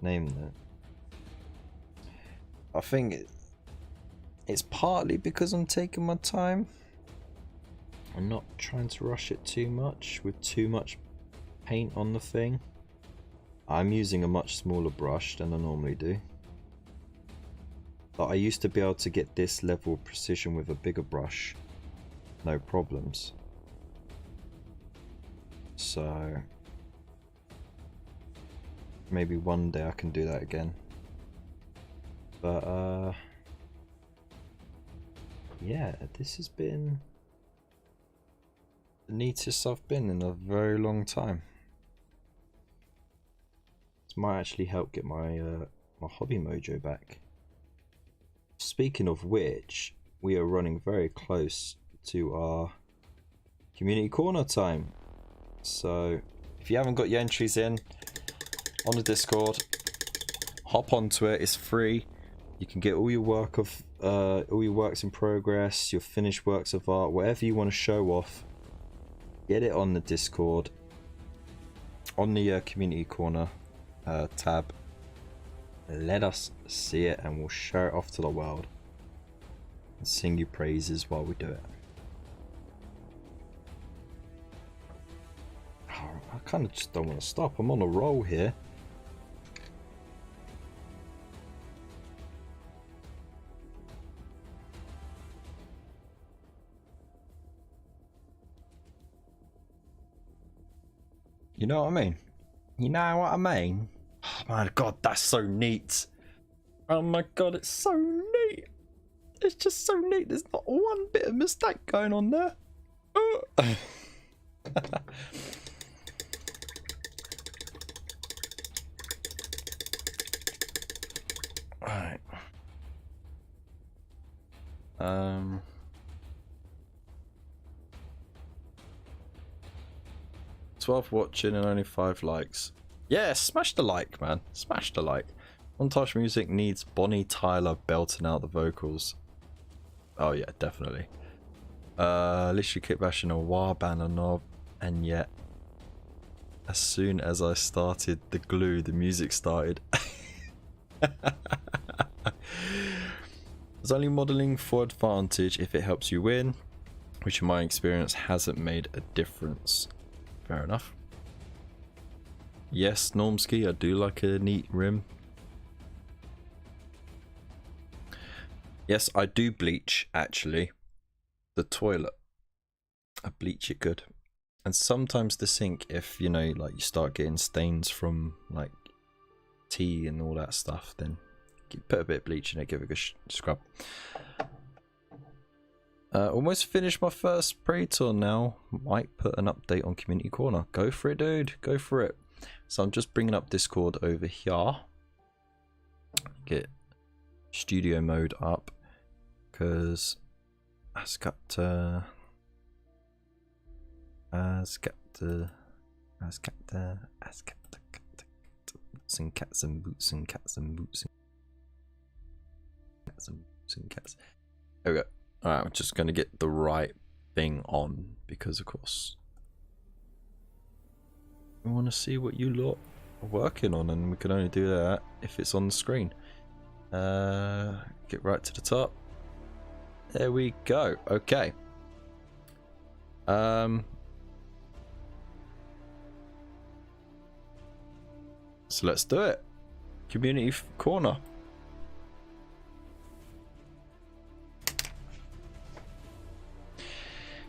name that. I think it's partly because I'm taking my time. I'm not trying to rush it too much with too much paint on the thing. I'm using a much smaller brush than I normally do. But I used to be able to get this level of precision with a bigger brush, no problems. So maybe one day I can do that again. But yeah, this has been the neatest I've been in a very long time. This might actually help get my my hobby mojo back. Speaking of which, we are running very close to our community corner time. So if you haven't got your entries in on the Discord, hop onto it. It's free. You can get all your work of all your works in progress, your finished works of art, whatever you want to show off. Get it on the Discord, on the community corner tab. Let us see it, and we'll share it off to the world and sing you praises while we do it. Oh, I kind of just don't want to stop. I'm on a roll here. You know what I mean? You know what I mean? Oh my god, that's so neat. Oh my god, it's so neat. It's just so neat. There's not one bit of mistake going on there. Alright. 12 watching and only 5 likes. Yeah, smash the like, man. Smash the like. Montage music needs Bonnie Tyler belting out the vocals. Oh yeah, definitely. Literally keep bashing a wah banner knob, and yet as soon as I started the glue, the music started. I was only modeling for advantage if it helps you win, which in my experience hasn't made a difference. Fair enough. Yes, Normski, I do like a neat rim. Yes, I do bleach, actually. The toilet. I bleach it good. And sometimes the sink, if, you know, like you start getting stains from, like, tea and all that stuff, then you put a bit of bleach in it, give it a good scrub. Almost finished my first Prey tour now. Might put an update on Community Corner. Go for it, dude. Go for it. So I'm just bringing up Discord over here. Get studio mode up. Because I've got boots and cats and boots and cats and boots and cats. There we go. Alright, I'm just going to get the right thing on because, of course, we want to see what you lot are working on, and we can only do that if it's on the screen. Get right to the top. There we go. Okay. So let's do it. Community Corner.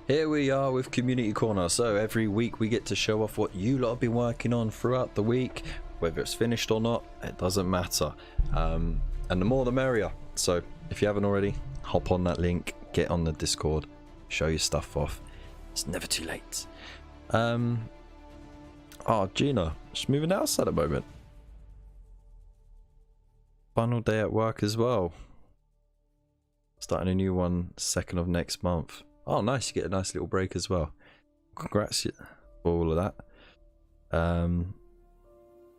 Here we are with Community Corner. So every week we get to show off what you lot have been working on throughout the week, whether it's finished or not, it doesn't matter. And the more the merrier. So if you haven't already, hop on that link, get on the Discord, show your stuff off. It's never too late. Oh, Gina, she's moving house at the moment. Final day at work as well. Starting a new one 2nd of next month. Oh, nice. You get a nice little break as well. Congrats for all of that.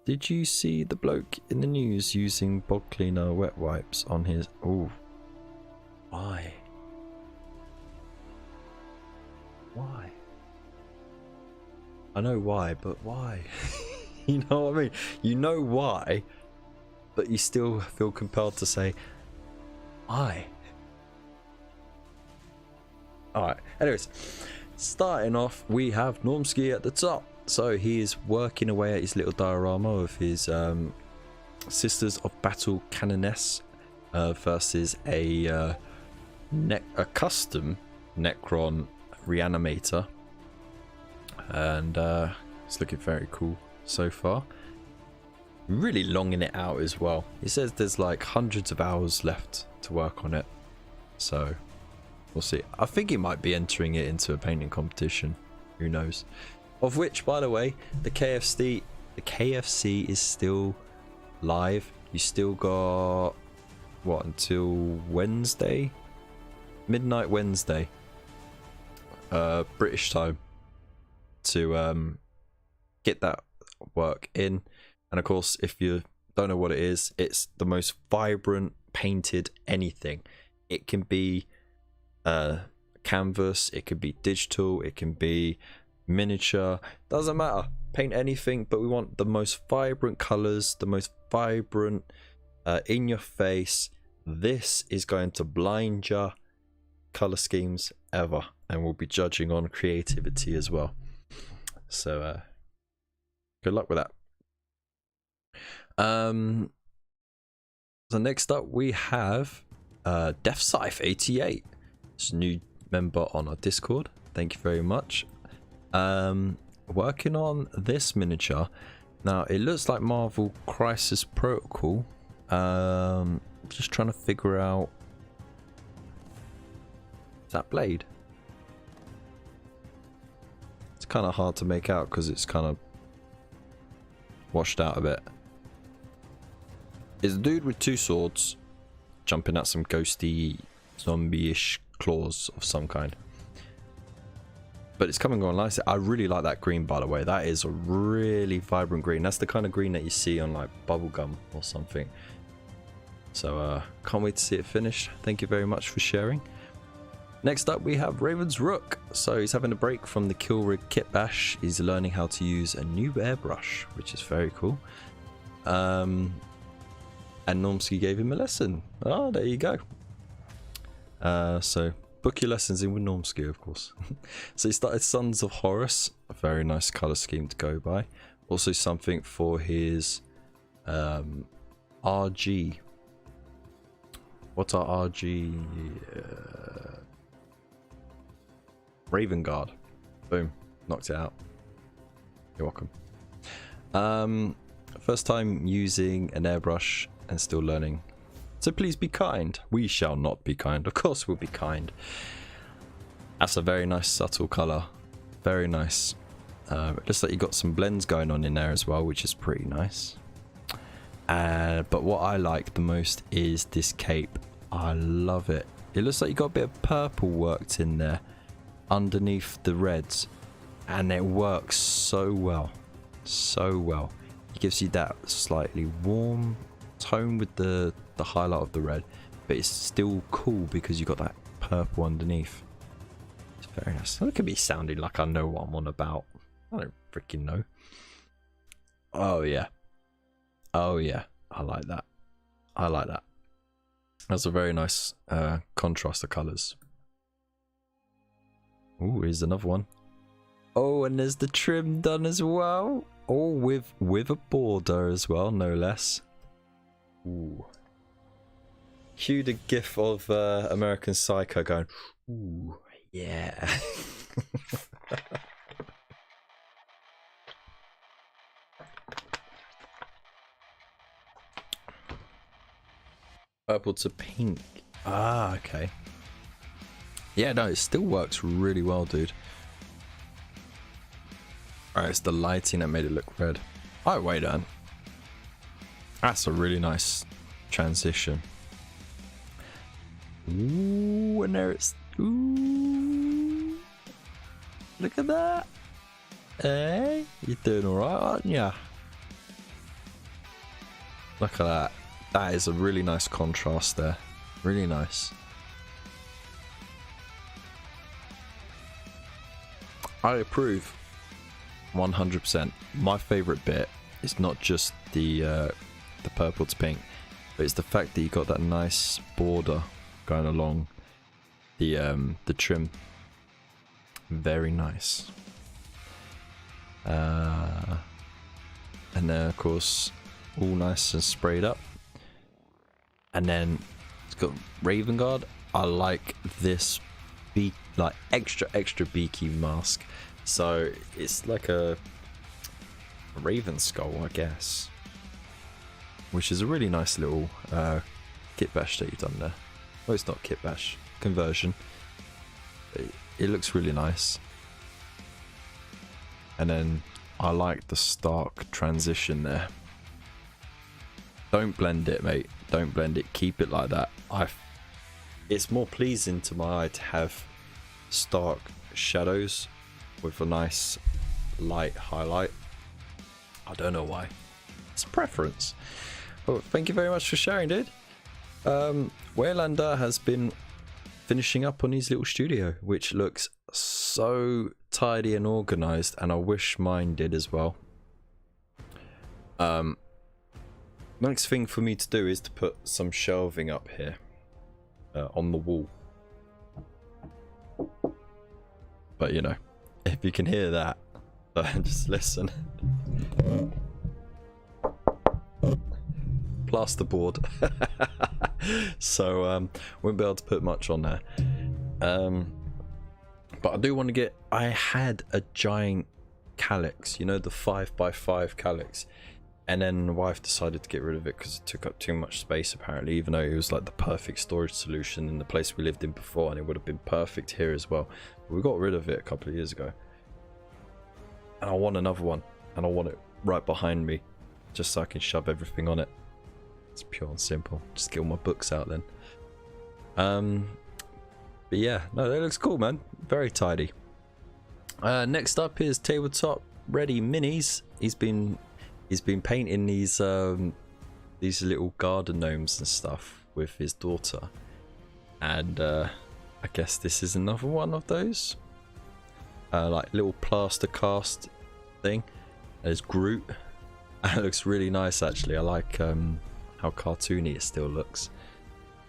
Did you see the bloke in the news using bog cleaner wet wipes on his... Oh. Why? Why? I know why, but why? You know what I mean? You know why, but you still feel compelled to say, why? Alright, anyways, starting off, we have Normski at the top. So he is working away at his little diorama of his Sisters of Battle Canoness versus a custom Necron Reanimator. And it's looking very cool so far. Really longing it out as well. He says there's like hundreds of hours left to work on it. So... we'll see. I think he might be entering it into a painting competition. Who knows? Of which, by the way, the KFC The KFC is still live. You still got what until Wednesday, midnight Wednesday, British time, to get that work in. And of course, if you don't know what it is, it's the most vibrant painted anything. It can be canvas, it could be digital, it can be miniature, doesn't matter. Paint anything, but we want the most vibrant colors, the most vibrant in your face. This is going to blind you color schemes ever, and we'll be judging on creativity as well. So good luck with that. So next up we have DeathScythe88. It's a new member on our Discord. Thank you very much. Working on this miniature. Now it looks like Marvel Crisis Protocol. Just trying to figure out, is that blade? It's kind of hard to make out because it's kind of washed out a bit. It's a dude with two swords jumping at some ghosty zombie-ish claws of some kind. But it's coming on nice. I really like that green, by the way. That is a really vibrant green. That's the kind of green that you see on like bubblegum or something. So can't wait to see it finished. Thank you very much for sharing. Next up we have Raven's Rook. So he's having a break from the Kill Rig Kit Bash. He's learning how to use a new airbrush, which is very cool. And Normski gave him a lesson. Oh, there you go. So book your lessons in with Normski, of course. So he started Sons of Horus, a very nice color scheme to go by. Also something for his RG. What's our RG? Raven Guard. Boom, knocked it out. You're welcome. First time using an airbrush and still learning. So please be kind. We shall not be kind. Of course we'll be kind. That's a very nice subtle color. Very nice. It looks like you got some blends going on in there as well, which is pretty nice. But what I like the most is this cape. I love it. It looks like you got a bit of purple worked in there underneath the reds, and it works so well. So well. It gives you that slightly warm tone with the highlight of the red, but it's still cool because you got that purple underneath. It's very nice. Look at me sounding like I know what I'm on about. I don't freaking know. Oh yeah. Oh yeah. I like that. I like that. That's a very nice contrast of colours. Oh, here's another one. Oh, and there's the trim done as well. Oh, with a border as well, no less. Ooh. Cue the gif of American Psycho going, ooh, yeah. Purple to pink. Ah, okay. Yeah, no, it still works really well, dude. Alright, it's the lighting that made it look red. Oh, wait on. That's a really nice transition. Ooh, and there it's... Ooh. Look at that. Hey, you're doing alright, aren't ya? Look at that. That is a really nice contrast there. Really nice. I approve. 100%. My favourite bit is not just the purple to pink, but it's the fact that you got that nice border going along the trim. Very nice. And then of course all nice and sprayed up. And then it's got Raven Guard. I like this beak, like extra beaky mask. So it's like a raven skull, I guess, which is a really nice little kit bash that you've done there. Well, it's not kit bash, conversion. It looks really nice. And then I like the stark transition there. Don't blend it, mate. Don't blend it. Keep it like that. It's more pleasing to my eye to have stark shadows with a nice light highlight. I don't know why. It's a preference. Well, thank you very much for sharing, dude. Waylander has been finishing up on his little studio, which looks so tidy and organized, and I wish mine did as well. Next thing for me to do is to put some shelving up here on the wall. But you know, if you can hear that, just listen. Plasterboard. So won't be able to put much on there. But I do want to get, I had a giant calyx, you know, the 5x5 calyx, and then the wife decided to get rid of it because it took up too much space apparently, even though it was like the perfect storage solution in the place we lived in before, and it would have been perfect here as well. But we got rid of it a couple of years ago, and I want another one, and I want it right behind me just so I can shove everything on it. It's pure and simple. Just get all my books out then. But yeah, no, that looks cool, man. Very tidy. Next up is Tabletop Ready Minis. He's been painting these little garden gnomes and stuff with his daughter, and I guess this is another one of those like little plaster cast thing. There's Groot. It looks really nice actually. I like how cartoony it still looks.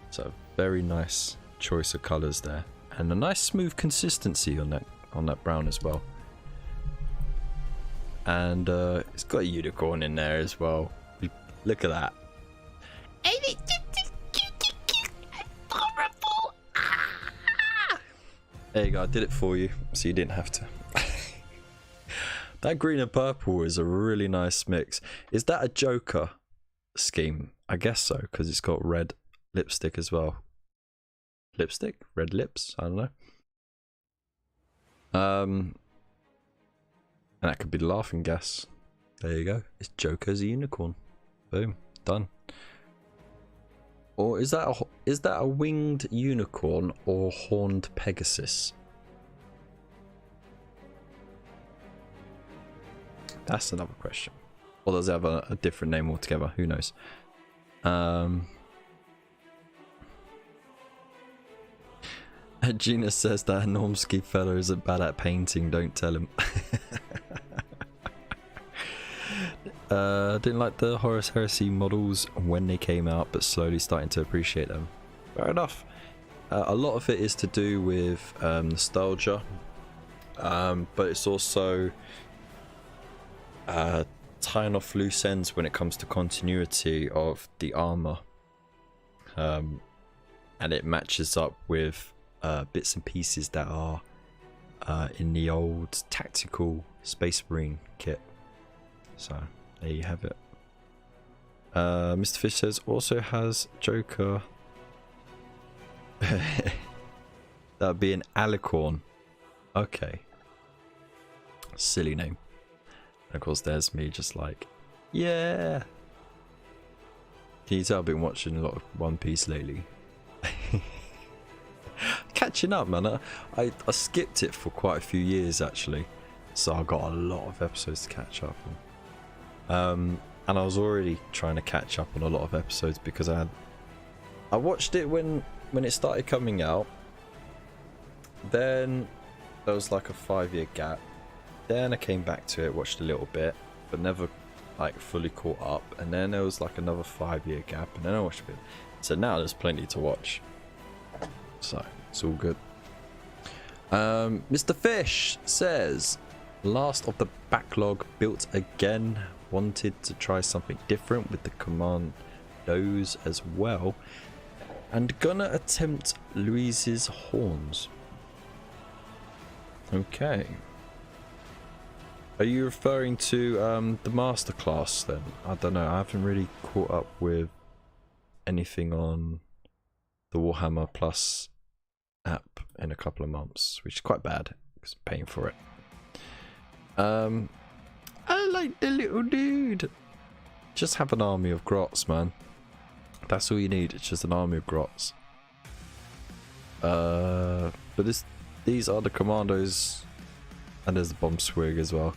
So very nice choice of colors there, and a nice smooth consistency on that brown as well. And it's got a unicorn in there as well. Look at that. There you go, I did it for you so you didn't have to. That green and purple is a really nice mix. Is that a Joker scheme? I guess so, because it's got red lipstick as well. Lipstick? Red lips? I don't know. And that could be the laughing gas. There you go. It's Joker's a unicorn. Boom. Done. Or is that a winged unicorn or horned Pegasus? That's another question. Or does it have a different name altogether? Who knows? Gina says that Normsky fellow isn't bad at painting, don't tell him. Didn't like the Horus Heresy models when they came out, but slowly starting to appreciate them. Fair enough. A lot of it is to do with nostalgia, but it's also tying off loose ends when it comes to continuity of the armor, and it matches up with bits and pieces that are in the old tactical Space Marine kit. So there you have it. Mr. Fish says also has Joker. That would be an alicorn. Okay. Silly name. And of course there's me just like, yeah. Can you tell I've been watching a lot of One Piece lately? Catching up, man. I skipped it for quite a few years actually, so I got a lot of episodes to catch up on. And I was already trying to catch up on a lot of episodes because I watched it when it started coming out. Then there was like a 5-year gap. Then I came back to it, watched a little bit, but never like fully caught up. And then there was like another 5-year gap, and then I watched a bit. So now there's plenty to watch. So it's all good. Mr. Fish says, last of the backlog built again. Wanted to try something different with the commandos as well, and gonna attempt Louise's horns. Okay. Are you referring to the masterclass then? I don't know. I haven't really caught up with anything on the Warhammer Plus app in a couple of months, which is quite bad because I'm paying for it. I like the little dude. Just have an army of grots, man. That's all you need. It's just an army of grots. But these are the commandos, and there's the bomb swig as well.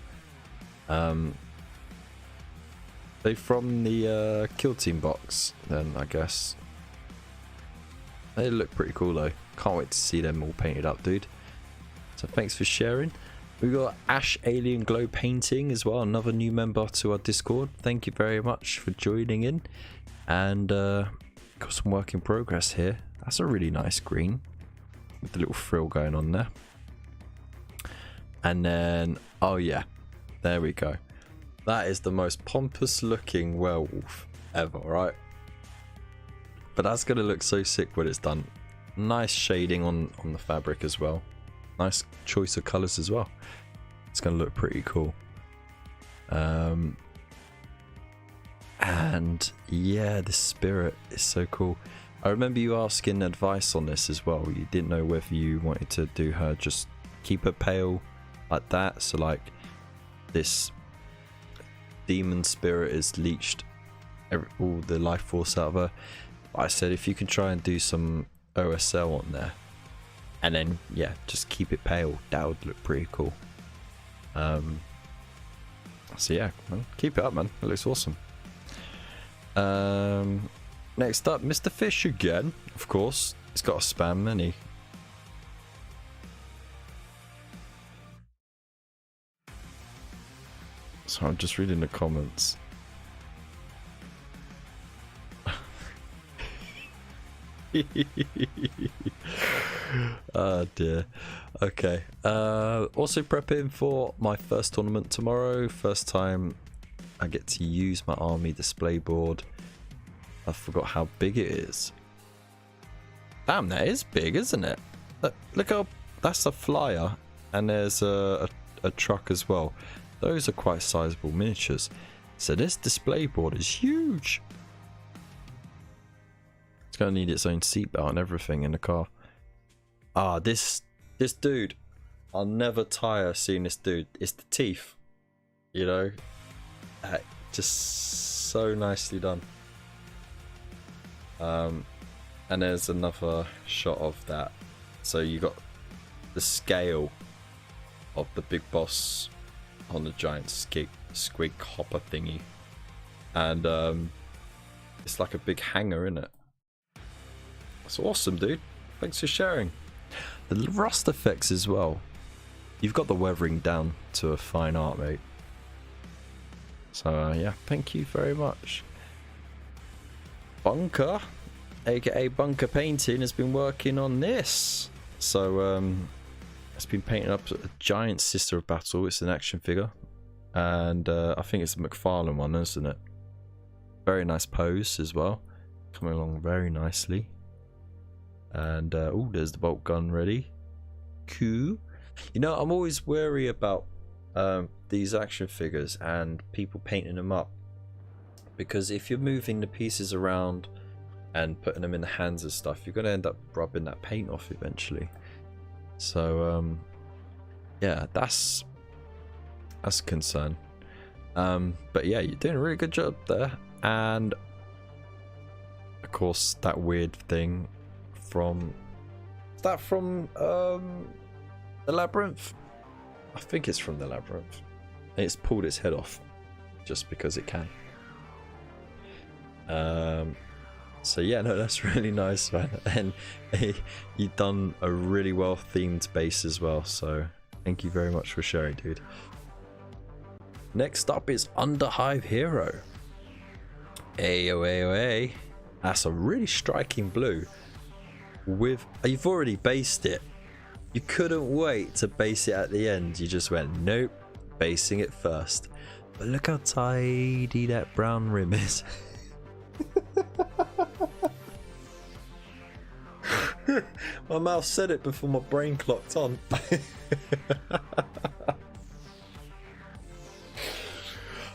They from the kill team box, then I guess. They look pretty cool though. Can't wait to see them all painted up, dude. So thanks for sharing. We got Ash Alien Glow Painting as well, another new member to our Discord. Thank you very much for joining in. And got some work in progress here. That's a really nice green with the little frill going on there. And then, oh yeah, there we go. That is the most pompous looking werewolf ever, right? But that's gonna look so sick when it's done. Nice shading on the fabric as well. Nice choice of colors as well. It's gonna look pretty cool. And yeah, the spirit is so cool. I remember you asking advice on this as well. You didn't know whether you wanted to do her just keep her pale like that, so like this demon spirit is leached all the life force out of her. I said if you can try and do some OSL on there, and then yeah, just keep it pale, that would look pretty cool. So yeah, man, keep it up, man. It looks awesome. Next up, Mr. Fish again, of course. He's got a spam mini. So I'm just reading the comments. Oh dear. Okay. Also prepping for my first tournament tomorrow. First time I get to use my army display board. I forgot how big it is. Damn, that is big, isn't it? Look how that's a flyer, and there's a truck as well. Those are quite sizable miniatures. So this display board is huge. It's gonna need its own seatbelt and everything in the car. Ah, this dude. I'll never tire seeing this dude. It's the teeth. You know? Just so nicely done. And there's another shot of that. So you got the scale of the big boss on the giant squig hopper thingy, and it's like a big hanger in it. That's awesome, dude. Thanks for sharing. The rust effects as well. You've got the weathering down to a fine art, mate. So yeah, thank you very much. Bunker, aka Bunker Painting, has been working on this. So it's been painting up a giant Sister of Battle. It's an action figure, and I think it's a McFarlane one, isn't it? Very nice pose as well, coming along very nicely. And oh, there's the bolt gun ready. Cool. You know, I'm always wary about these action figures and people painting them up, because if you're moving the pieces around and putting them in the hands and stuff, you're going to end up rubbing that paint off eventually. So yeah, that's a concern. But yeah, you're doing a really good job there. And of course, that weird thing from, is that from the Labyrinth? I think it's from the Labyrinth. It's pulled its head off just because it can. So yeah, no, that's really nice, man. And you've done a really well themed base as well, so thank you very much for sharing, dude. Next up is Underhive Hero. Ayo. That's a really striking blue. With, you've already based it. You couldn't wait to base it at the end. You just went, nope, basing it first. But look how tidy that brown rim is. My mouth said it before my brain clocked on.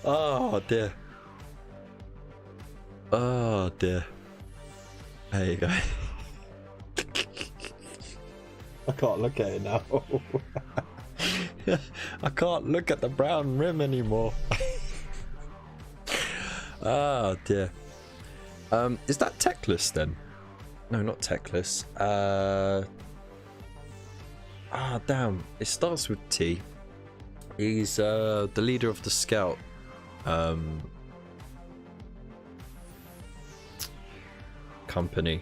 Oh dear. Oh dear. There you go. I can't look at it now. I can't look at the brown rim anymore. Ah, dear. Is that Techless then? No, not Techless. Damn. It starts with T. He's the leader of the Scout company.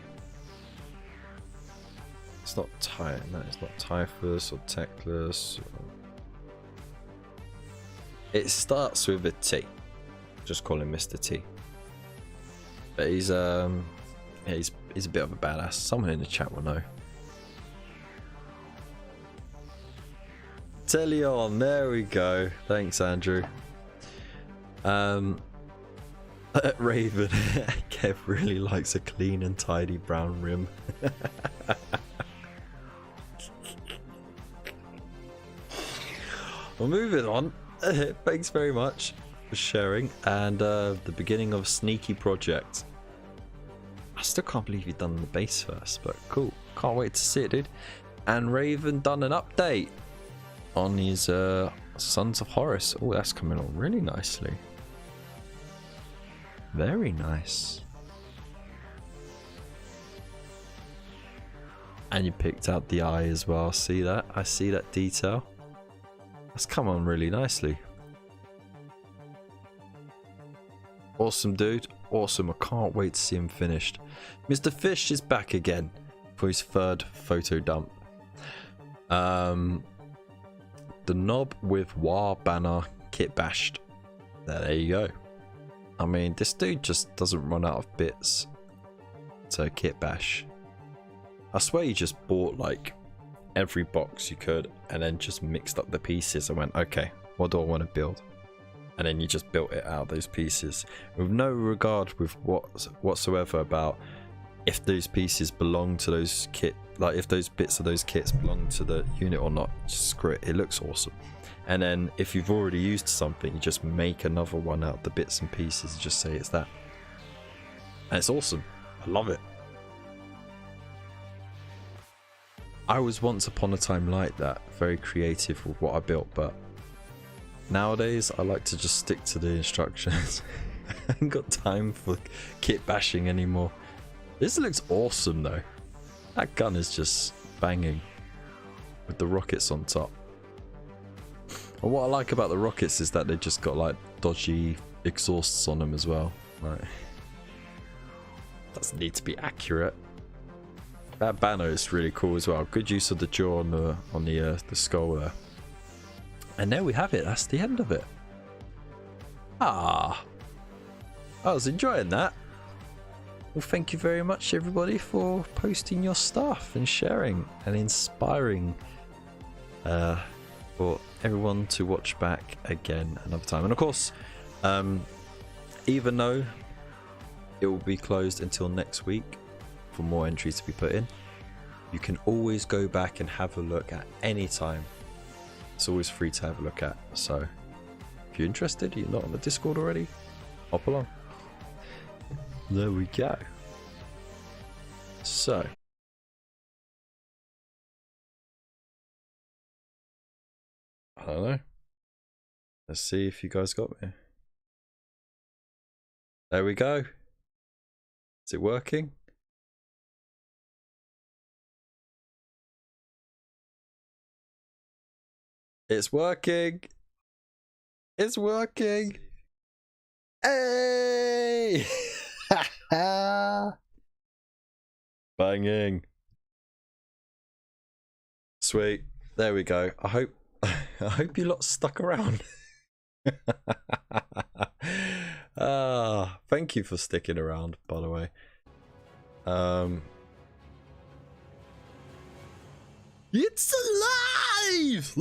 It's not it's not Typhus or Techless. It starts with a T. Just call him Mr. T. But he's yeah, he's a bit of a badass. Someone in the chat will know. Teleon, there we go. Thanks, Andrew. Raven, Kev really likes a clean and tidy brown rim. Well, moving on. Thanks very much for sharing. And the beginning of a sneaky project. I still can't believe you've done the base first, but cool. Can't wait to see it, dude. And Raven done an update on his Sons of Horus. Oh, that's coming on really nicely. Very nice. And you picked out the eye as well. See that? I see that detail. That's come on really nicely. Awesome, dude. Awesome. I can't wait to see him finished. Mr. Fish is back again for his third photo dump. The knob with War banner kit bashed. There you go. I mean, this dude just doesn't run out of bits to kit bash. I swear you just bought like every box you could and then just mixed up the pieces and went, okay, what do I want to build? And then you just built it out, those pieces, with no regard with whatsoever about if those pieces belong to those kit, like if those bits of those kits belong to the unit or not. Just screw it, it looks awesome. And then if you've already used something, you just make another one out of the bits and pieces and just say it's that. And it's awesome. I love it. I was once upon a time like that, very creative with what I built, but nowadays I like to just stick to the instructions. I ain't got time for kit bashing anymore. This looks awesome though. That gun is just banging with the rockets on top. And what I like about the rockets is that they just got like dodgy exhausts on them as well. Right. Doesn't need to be accurate. That banner is really cool as well. Good use of the jaw on the skull there. And there we have it. That's the end of it. Ah, I was enjoying that. Well, thank you very much, everybody, for posting your stuff and sharing and inspiring for everyone to watch back again another time. And of course, even though it will be closed until next week for more entries to be put in, you can always go back and have a look at any time. It's always free to have a look at. So if you're interested, you're not on the Discord already, hop along. There we go. So I don't know. Let's see if you guys got me. There we go. Is it working? It's working. It's working. Hey! Banging. Sweet. There we go. I hope you lot stuck around. Thank you for sticking around, by the way. It's alive!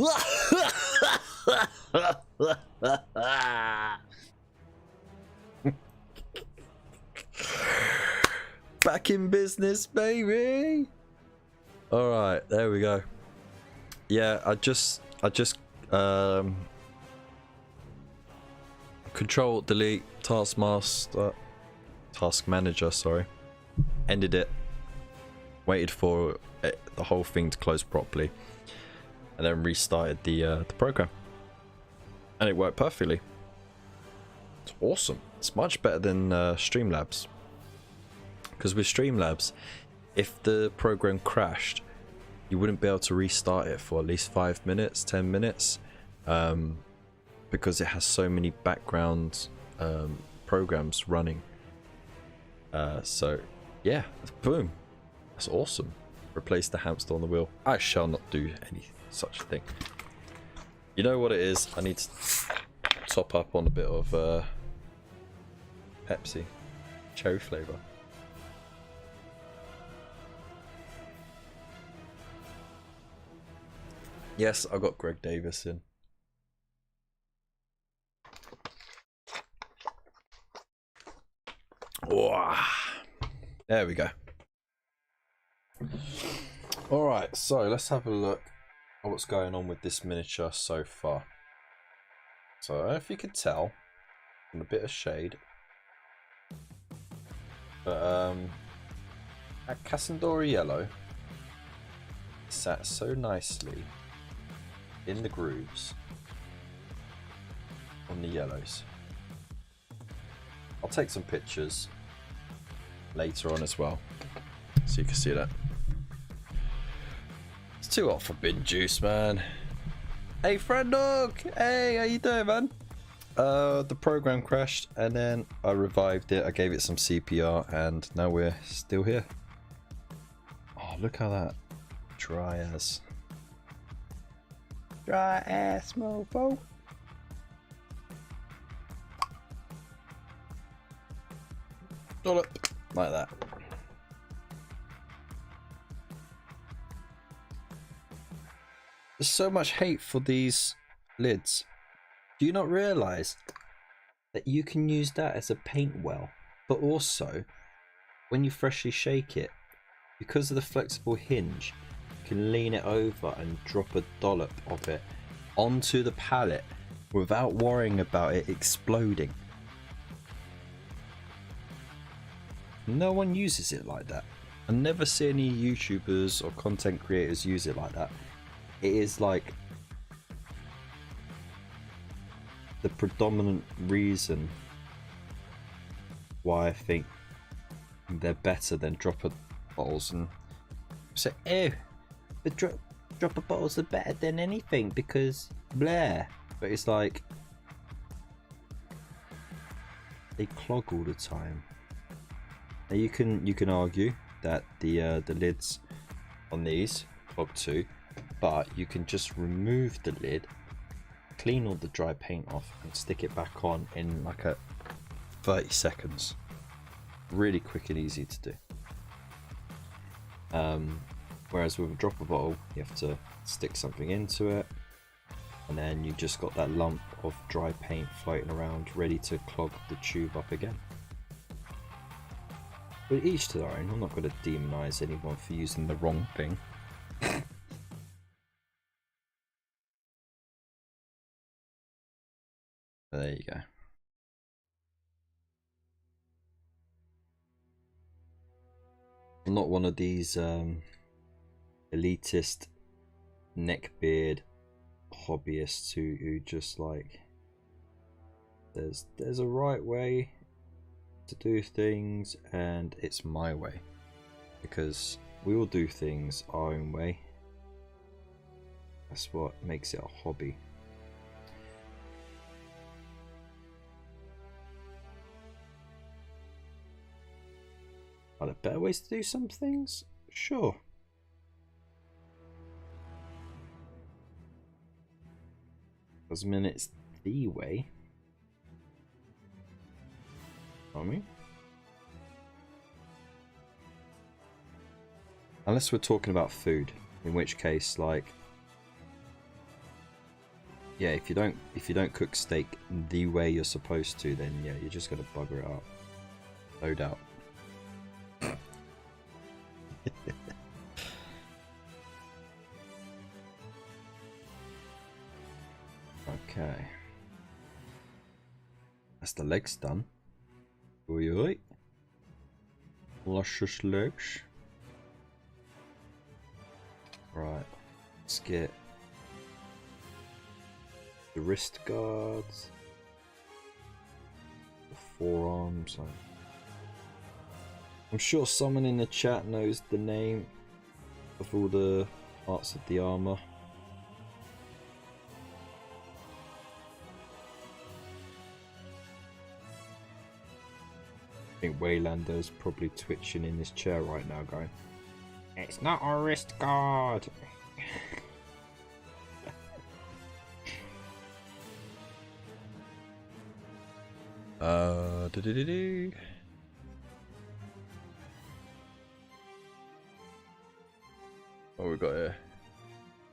Back in business, baby. All right, there we go. Yeah, I just Control delete task manager, sorry. Ended it. Waited for the whole thing to close properly, and then restarted the program, and it worked perfectly. It's awesome. It's much better than Streamlabs. Because with Streamlabs, if the program crashed, you wouldn't be able to restart it for at least 5 minutes, 10 minutes. Because it has so many background programs running. So, yeah, boom. That's awesome. Replace the hamster on the wheel. I shall not do any such thing. You know what it is? I need to top up on a bit of Pepsi. Cherry flavour. Yes, I got Greg Davis in. Whoa. There we go. Alright, so let's have a look at what's going on with this miniature so far. So I don't know if you could tell from a bit of shade, but that Cassandora yellow sat so nicely in the grooves on the yellows. I'll take some pictures later on as well, so you can see that. It's too hot for bin juice, man. Hey, friend dog! Hey, how you doing, man? The program crashed, and then I revived it. I gave it some CPR, and now we're still here. Oh, look how that dry ass mofo. Like that. There's so much hate for these lids. Do you not realise that you can use that as a paint well, but also when you freshly shake it, because of the flexible hinge, you can lean it over and drop a dollop of it onto the palette without worrying about it exploding. No one uses it like that. I never see any YouTubers or content creators use it like that. It is like the predominant reason why I think they're better than dropper bottles. And say, oh, the dropper bottles are better than anything because blah. But it's like they clog all the time. Now you can argue that the lids on these clog too, but you can just remove the lid, clean all the dry paint off, and stick it back on in like a 30 seconds. Really quick and easy to do. Whereas with a dropper bottle, you have to stick something into it, and then you just got that lump of dry paint floating around, ready to clog the tube up again. But each to their own. I'm not going to demonise anyone for using the wrong thing. There you go. I'm not one of these elitist neckbeard hobbyists who just like there's a right way to do things and it's my way, because we all do things our own way. That's what makes it a hobby. Are there better ways to do some things? Sure. Doesn't mean it's the way. I mean, unless we're talking about food, in which case, like, yeah, if you don't cook steak the way you're supposed to, then yeah, you're just gonna bugger it up, no doubt. Okay, that's the legs done. Oi oi, luscious legs. Right, let's get the wrist guards, the forearms. I'm sure someone in the chat knows the name of all the parts of the armor. I think Waylander's probably twitching in his chair right now going, "It's not a wrist guard." Do-do-do-do. What we got here?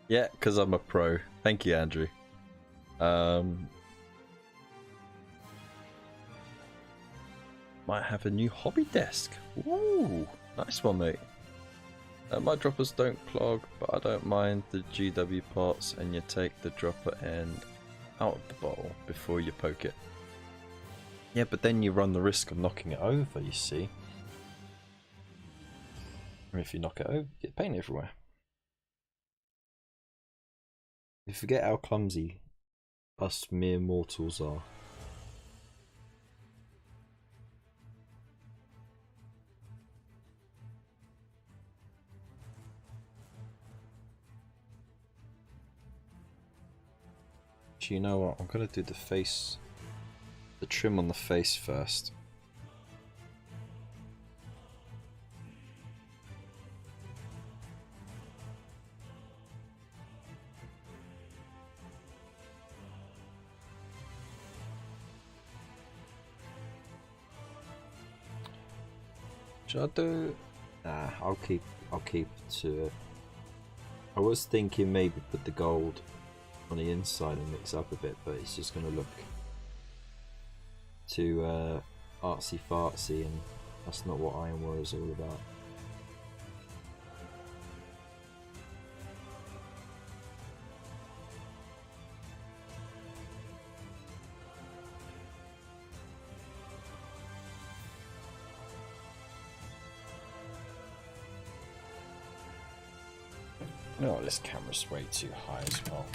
Yeah, because I'm a pro. Thank you, Andrew. Might have a new hobby desk. Ooh, nice one, mate. My droppers don't clog, but I don't mind the GW parts, and you take the dropper end out of the bottle before you poke it. Yeah, but then you run the risk of knocking it over, you see. Or if you knock it over, you get paint everywhere. You forget how clumsy us mere mortals are. Actually, you know what? I'm gonna do the face, the trim on the face first. Should I do? Nah, I'll keep to it. I was thinking maybe put the gold on the inside and mix up a bit, but it's just gonna look too artsy fartsy, and that's not what Iron War is all about. No, this camera's way too high as well.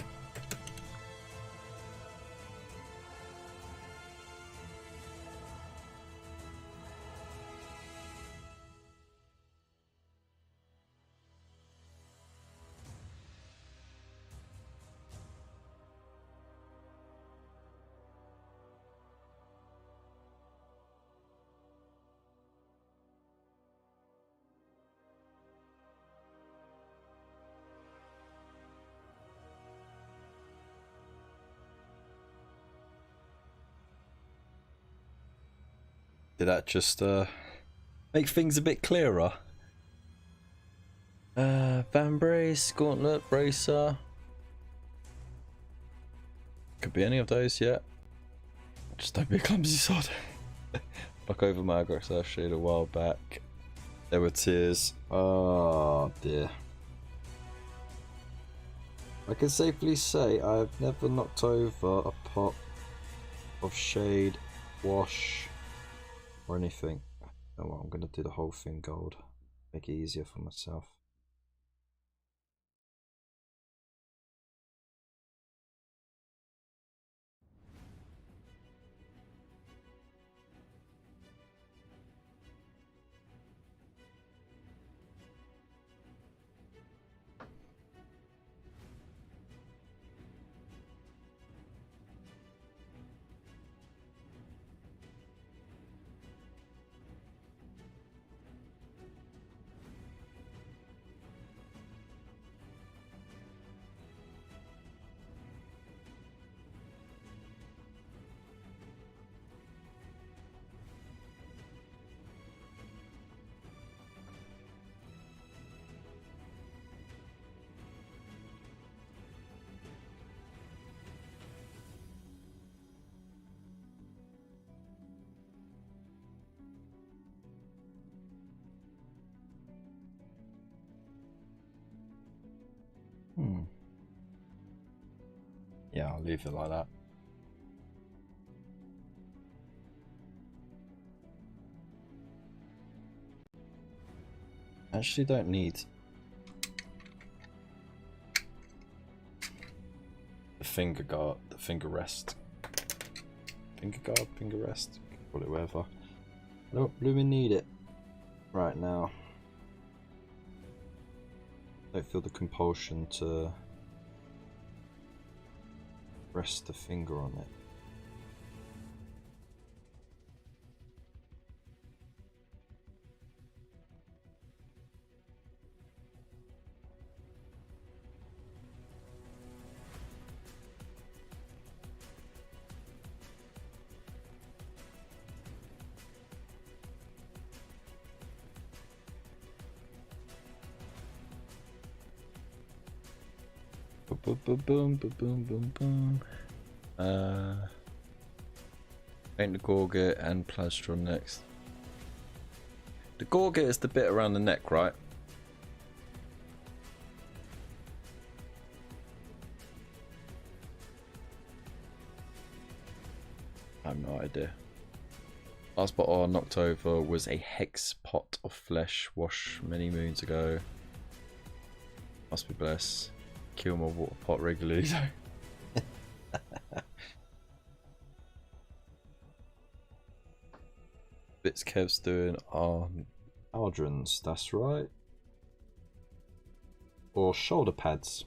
Did that just make things a bit clearer? Van Brace, Gauntlet, Bracer. Could be any of those, yeah. Just don't be a clumsy sod. Knock over my aggress Earthshade a while back. There were tears. Oh dear. I can safely say I have never knocked over a pot of shade, wash, or anything. Oh well, I'm going to do the whole thing gold. Make it easier for myself. Yeah, I'll leave it like that. Actually don't need the finger guard, the finger rest. Finger guard, finger rest. Call it whatever. I don't blooming need it right now. Don't feel the compulsion to rest the finger on it. Boom, boom, boom, boom, boom, boom, boom. Paint the gorget and plastron next. The gorget is the bit around the neck, right? I have no idea. Last bottle I knocked over was a hex pot of flesh washed many moons ago. Must be blessed. Kill my water pot regularly. Bits Kev's doing are aldrons, that's right. Or shoulder pads.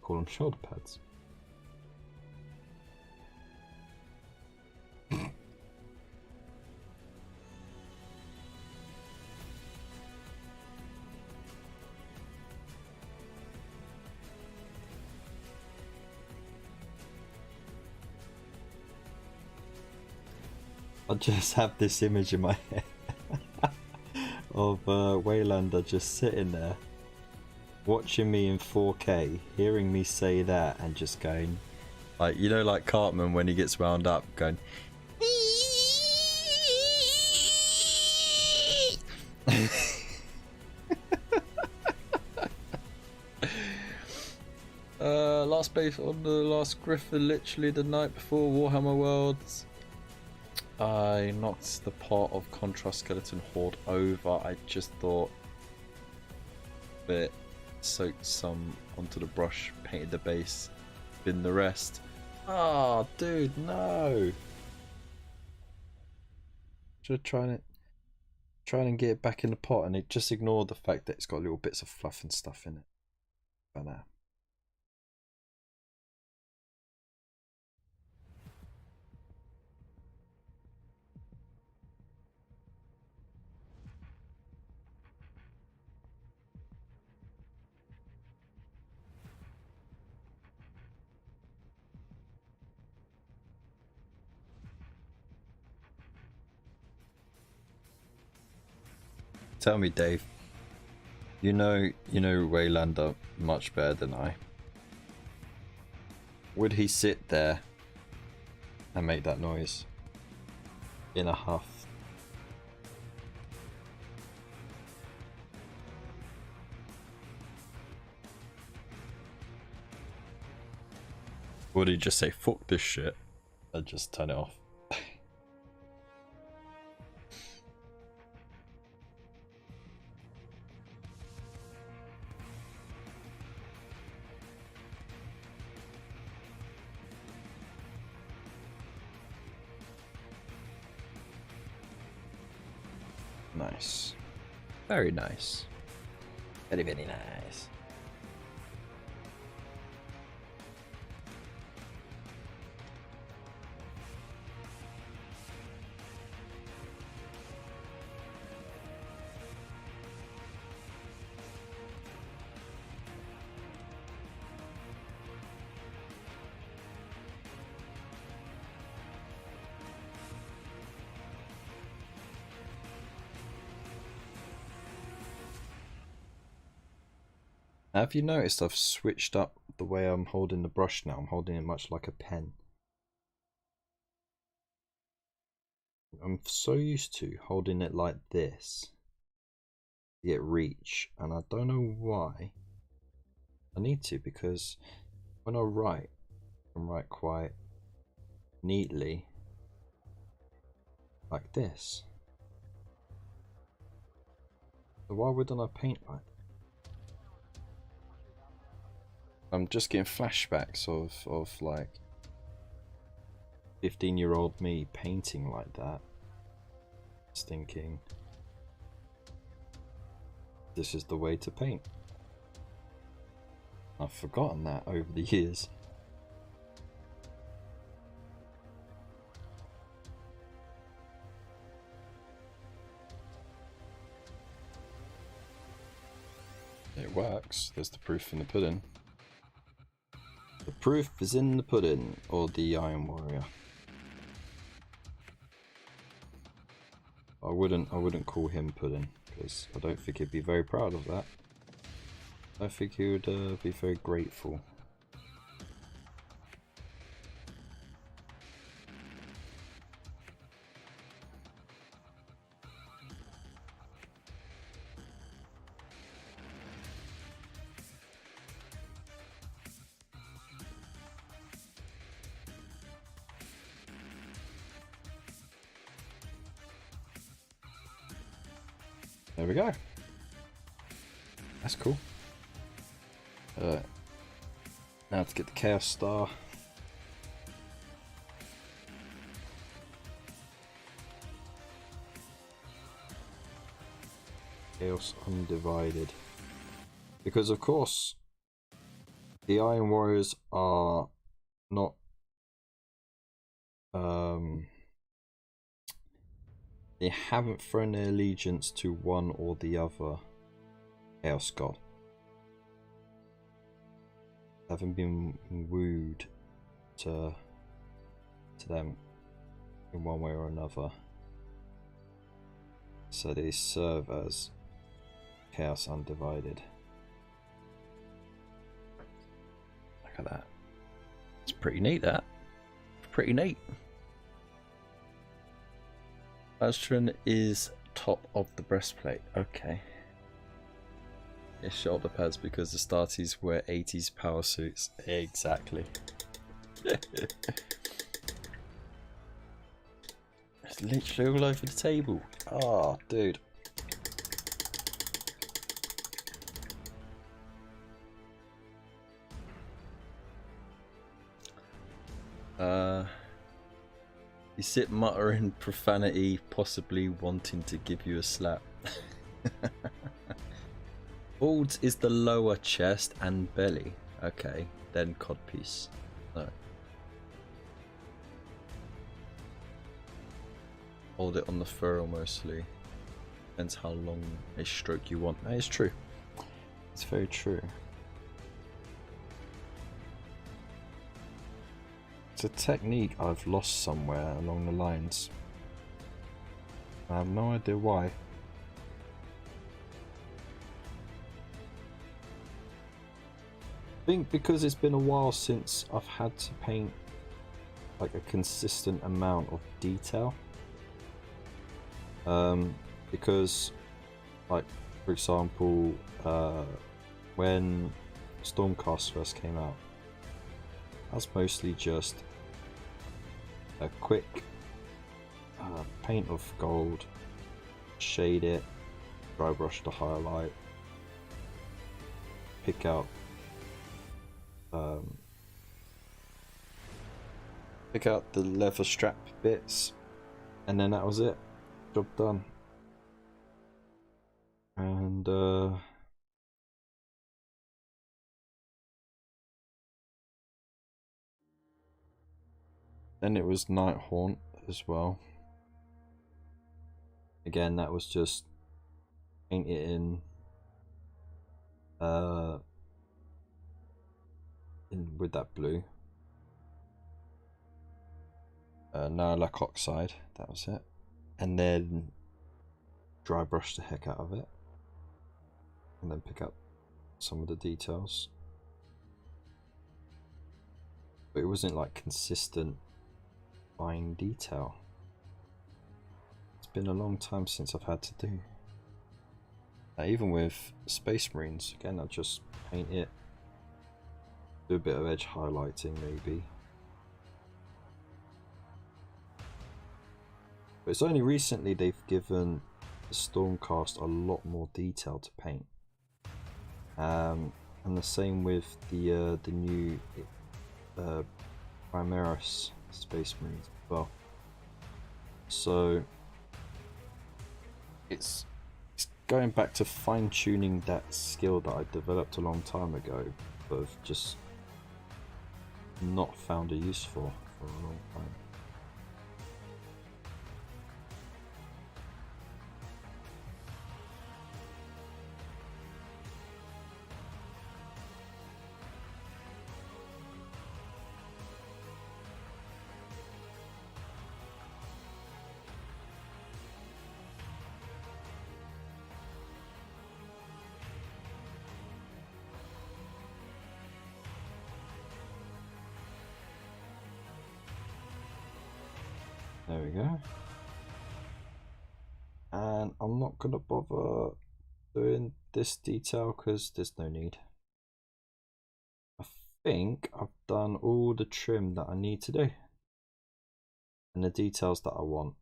Call them shoulder pads. I just have this image in my head of Waylander just sitting there, watching me in 4K, hearing me say that, and just going, like, you know, like Cartman when he gets wound up, going. Last base on the last Griffin, literally the night before Warhammer Worlds. I knocked the pot of Contrast Skeleton Horde over. I just thought that soaked some onto the brush, painted the base, bin the rest. Oh, dude, no. Just trying to get it back in the pot, and it just ignored the fact that it's got little bits of fluff and stuff in it. But now. Tell me, Dave. You know Waylander much better than I. Would he sit there and make that noise in a huff? Would he just say, fuck this shit, and just turn it off? Nice. Very nice. Very, very nice. Have you noticed I've switched up the way I'm holding the brush now? I'm holding it much like a pen. I'm so used to holding it like this to get reach, and I don't know why. I need to, because when I write, I can write quite neatly like this. So why wouldn't I paint like that? I'm just getting flashbacks of like 15-year-old me painting like that. thinking this is the way to paint. I've forgotten that over the years. It works. There's the proof in the pudding. The proof is in the pudding, or the Iron Warrior. I wouldn't call him pudding, because I don't think he'd be very proud of that. I think he would be very grateful. There we go. That's cool. Now to get the Chaos Star. Chaos Undivided. Because of course, the Iron Warriors are not they haven't thrown their allegiance to one or the other Chaos God. Haven't been wooed to them in one way or another. So they serve as Chaos Undivided. Look at that. It's pretty neat, that. Pretty neat. Astron is top of the breastplate. Okay. Yeah, shoulder pads because the Starties wear 80s power suits. Exactly. It's literally all over the table. Oh, dude. You sit muttering profanity, possibly wanting to give you a slap. Folds is the lower chest and belly. Okay, then codpiece. No. Hold it on the furrow mostly. Depends how long a stroke you want. That is true. It's very true. It's a technique I've lost somewhere along the lines. I have no idea why. I think because it's been a while since I've had to paint like a consistent amount of detail. Because like for example when Stormcast first came out, that's mostly just a quick paint of gold, shade it, dry brush to highlight, pick out the leather strap bits, and then that was it. Job done. And then it was Night Haunt as well. Again, that was just paint it in with that blue. Lilac Oxide, that was it. And then dry brush the heck out of it. And then pick up some of the details. But it wasn't like consistent fine detail. It's been a long time since I've had to do. Even with Space Marines, again, I just paint it, do a bit of edge highlighting maybe. But it's only recently they've given the Stormcast a lot more detail to paint. And the same with the new Primaris Space Marines as well. So it's going back to fine-tuning that skill that I developed a long time ago, but I've just not found a use for a long time. There we go. And I'm not gonna bother doing this detail because there's no need. I think I've done all the trim that I need to do and the details that I want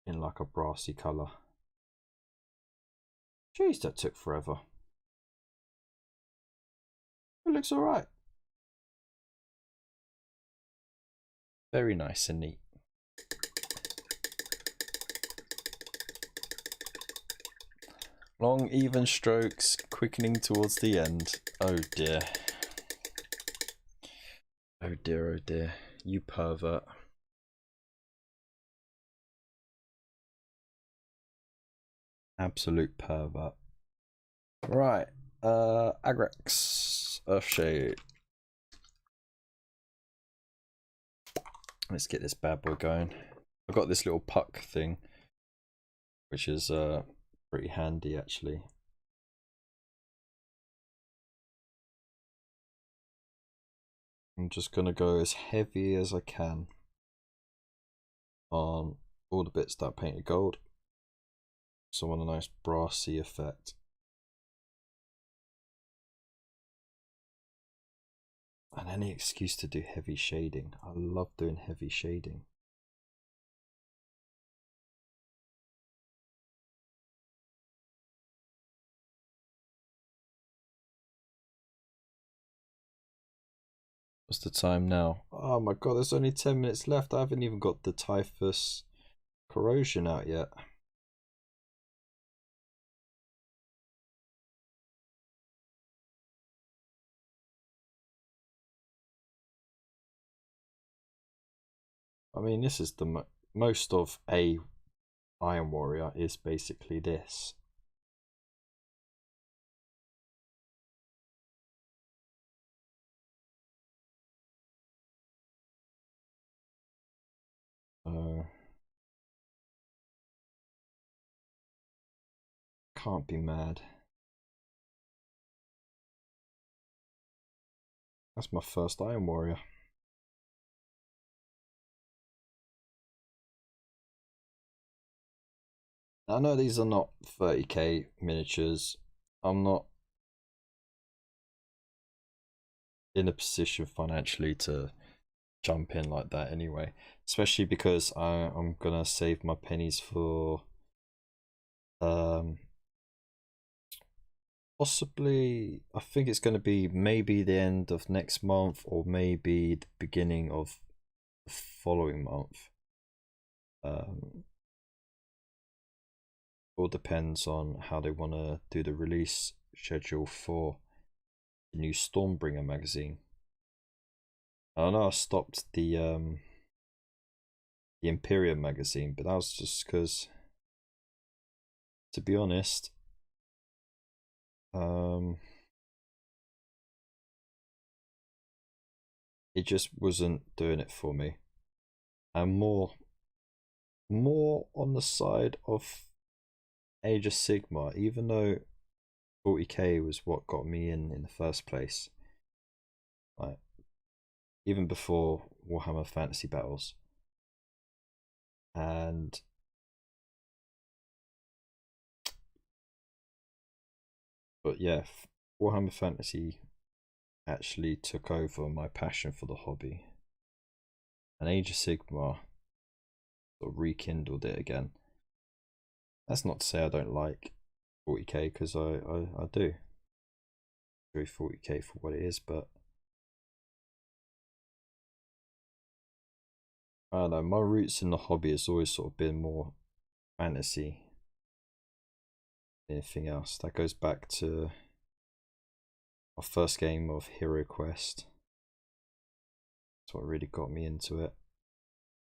in like a brassy colour. Jeez, that took forever. It looks alright. Very nice and neat. Long even strokes, quickening towards the end. Oh dear. Oh dear, oh dear. You pervert. Absolute pervert. Right. Agrex. Earthshade. Let's get this bad boy going. I've got this little puck thing, which is pretty handy actually. I'm just gonna go as heavy as I can on all the bits that I painted gold, so I want a nice brassy effect. And any excuse to do heavy shading. I love doing heavy shading. What's the time now? Oh my god, there's only 10 minutes left. I haven't even got the Typhus Corrosion out yet. I mean, this is the most of a Iron Warrior is basically this. Can't be mad. That's my first Iron Warrior. I know these are not 30k miniatures. I'm not in a position financially to jump in like that anyway, especially because I'm gonna save my pennies for possibly, I think it's going to be maybe the end of next month or maybe the beginning of the following month. All depends on how they want to do the release schedule for the new Stormbringer magazine. I know I stopped the Imperium magazine, but that was just because, to be honest, it just wasn't doing it for me. I'm more on the side of Age of Sigmar, even though 40k was what got me in the first place. Like, even before Warhammer Fantasy Battles. And but yeah, Warhammer Fantasy actually took over my passion for the hobby. And Age of Sigmar sort of rekindled it again. That's not to say I don't like 40k, because I do enjoy 40k for what it is, but I don't know, my roots in the hobby has always sort of been more fantasy. anything else. That goes back to our first game of Hero Quest. That's what really got me into it.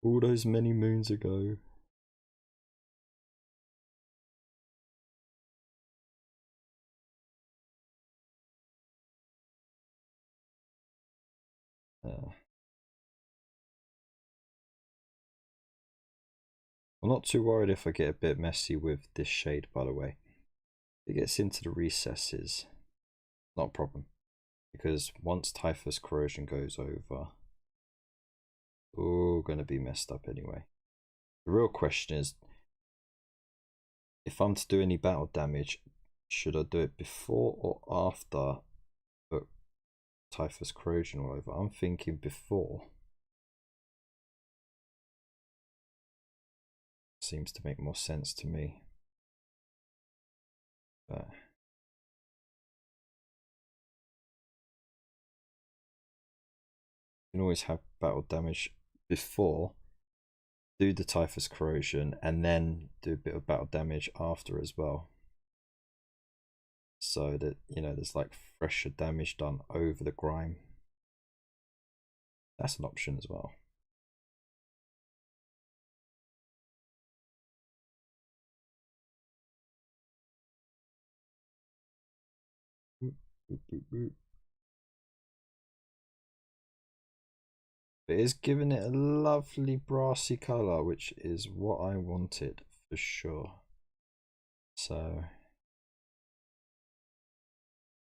All those many moons ago. I'm not too worried if I get a bit messy with this shade, by the way. If it gets into the recesses, not a problem. Because once Typhus Corrosion goes over, oh, gonna be messed up anyway. The real question is, if I'm to do any battle damage, should I do it before or after put Typhus Corrosion all over? I'm thinking before. Seems to make more sense to me. But you can always have battle damage before, do the Typhus Corrosion, and then do a bit of battle damage after as well. So that, you know, there's like fresher damage done over the grime. That's an option as well. It is giving it a lovely brassy colour, which is what I wanted for sure. So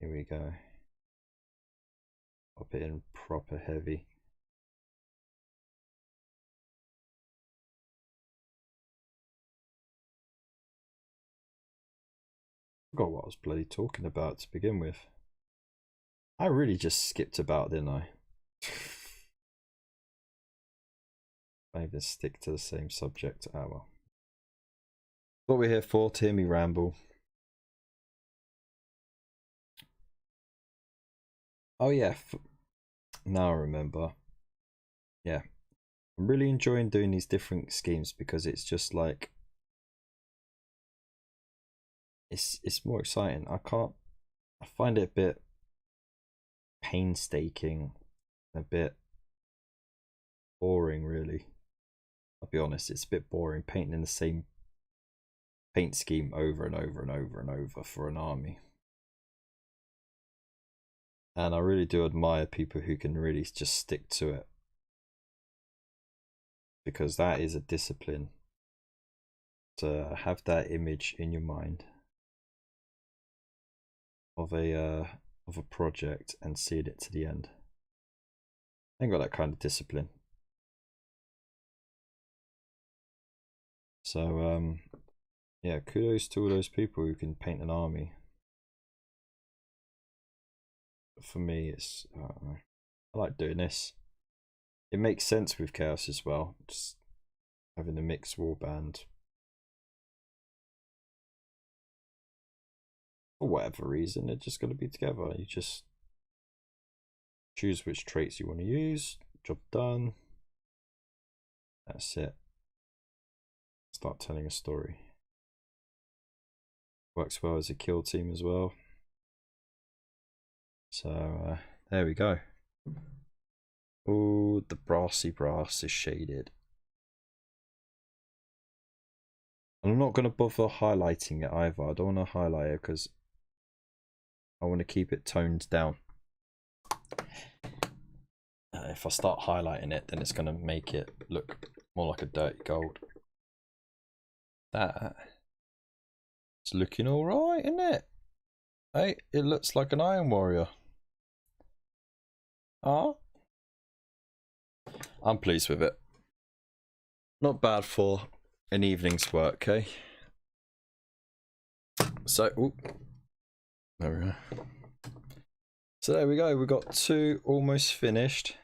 here we go. Pop it in proper heavy. Forgot what I was bloody talking about to begin with. I really just skipped about, didn't I? I even stick to the same subject. Oh well. What we're here for, to hear me ramble. Oh yeah, now I remember. Yeah, I'm really enjoying doing these different schemes because it's just like it's more exciting. I find it a bit painstaking, a bit boring really. I'll be honest, it's a bit boring painting in the same paint scheme over and over and over and over for an army. And I really do admire people who can really just stick to it, because that is a discipline to have that image in your mind of a project and see it to the end. I ain't got that kind of discipline. So yeah, kudos to all those people who can paint an army. But for me, it's I like doing this. It makes sense with Chaos as well, just having a mixed warband. For whatever reason, they're just going to be together. You just choose which traits you want to use, job done. That's it. Start telling a story. Works well as a kill team as well. So there we go. Oh, the brassy brass is shaded. And I'm not going to bother highlighting it either. I don't want to highlight it because I want to keep it toned down. If I start highlighting it, then it's going to make it look more like a dirty gold. That it's looking all right, isn't it? Hey, it looks like an Iron Warrior. Ah, I'm pleased with it. Not bad for an evening's work, okay? So, ooh, there we go. So there we go. We've got two almost finished.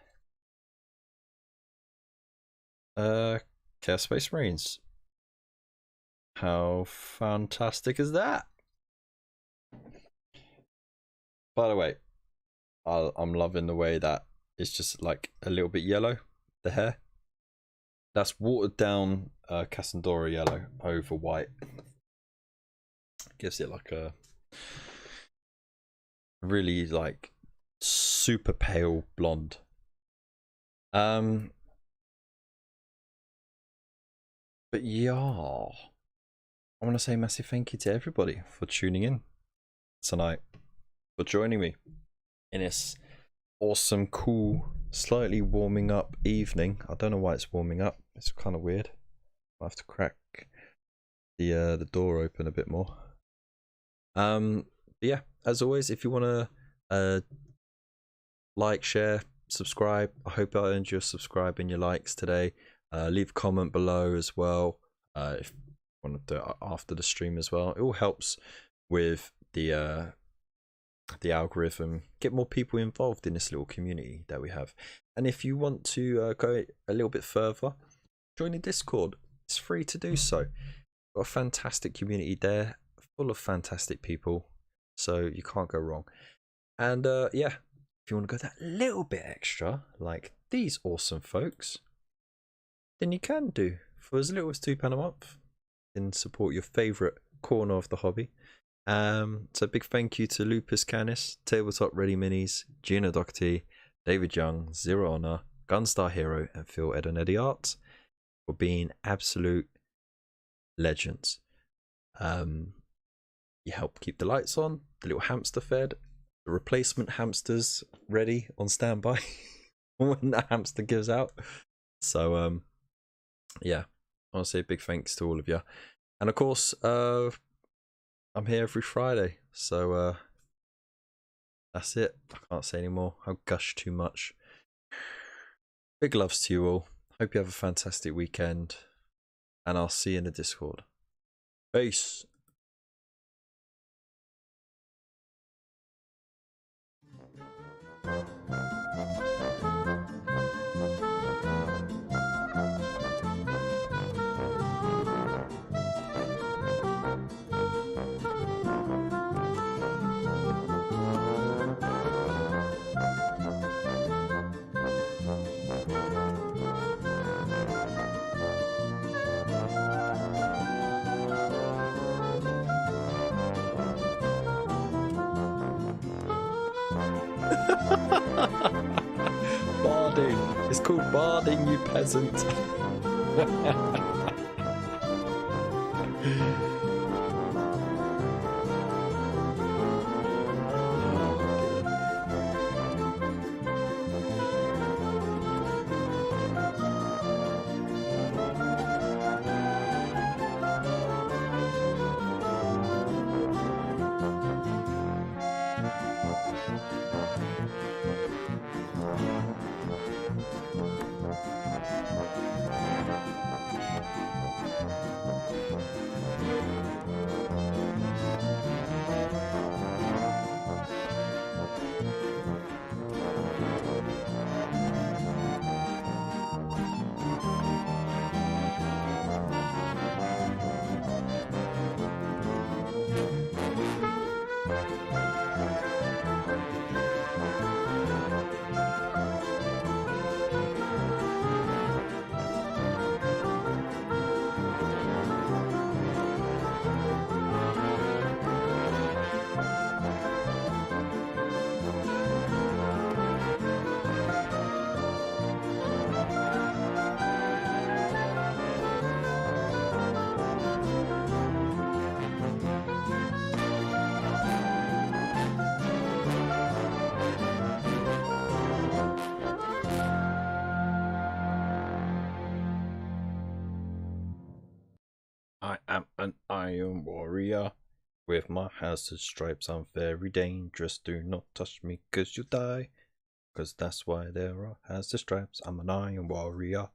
Chaos Space Marines. How fantastic is that? By the way, I'm loving the way that it's just like a little bit yellow, the hair. That's watered down Cassandora yellow over white. Gives it like a really like super pale blonde. But yeah, I want to say massive thank you to everybody for tuning in tonight, for joining me in this awesome, cool, slightly warming up evening. I don't know why it's warming up. It's kind of weird. I have to crack the door open a bit more. Yeah, as always, if you want to like, share, subscribe, I hope I earned your subscribe and your likes today. Leave a comment below as well if you want to do it after the stream as well. It all helps with the algorithm, get more people involved in this little community that we have. And if you want to go a little bit further, join the Discord. It's free to do so. Got a fantastic community there, full of fantastic people, so you can't go wrong. And yeah, if you want to go that little bit extra, like these awesome folks, then you can do for as little as £2 a month. And support your favourite corner of the hobby. So big thank you to Lupus Canis, Tabletop Ready Minis, Gina Doherty, David Young, Zero Honor, Gunstar Hero, and Phil Ed and Eddie Arts for being absolute legends. You help keep the lights on, the little hamster fed, the replacement hamsters ready on standby when the hamster gives out. So yeah, I want to say big thanks to all of you. And of course, I'm here every Friday, so that's it. I can't say any more. I'll gush too much. Big loves to you all. Hope you have a fantastic weekend, and I'll see you in the Discord. Peace. Barding. It's called barding, you peasant. I am an iron warrior with my hazard stripes. I'm very dangerous. Do not touch me, 'cause you'll die. 'Cause that's why there are hazard stripes. I'm an iron warrior.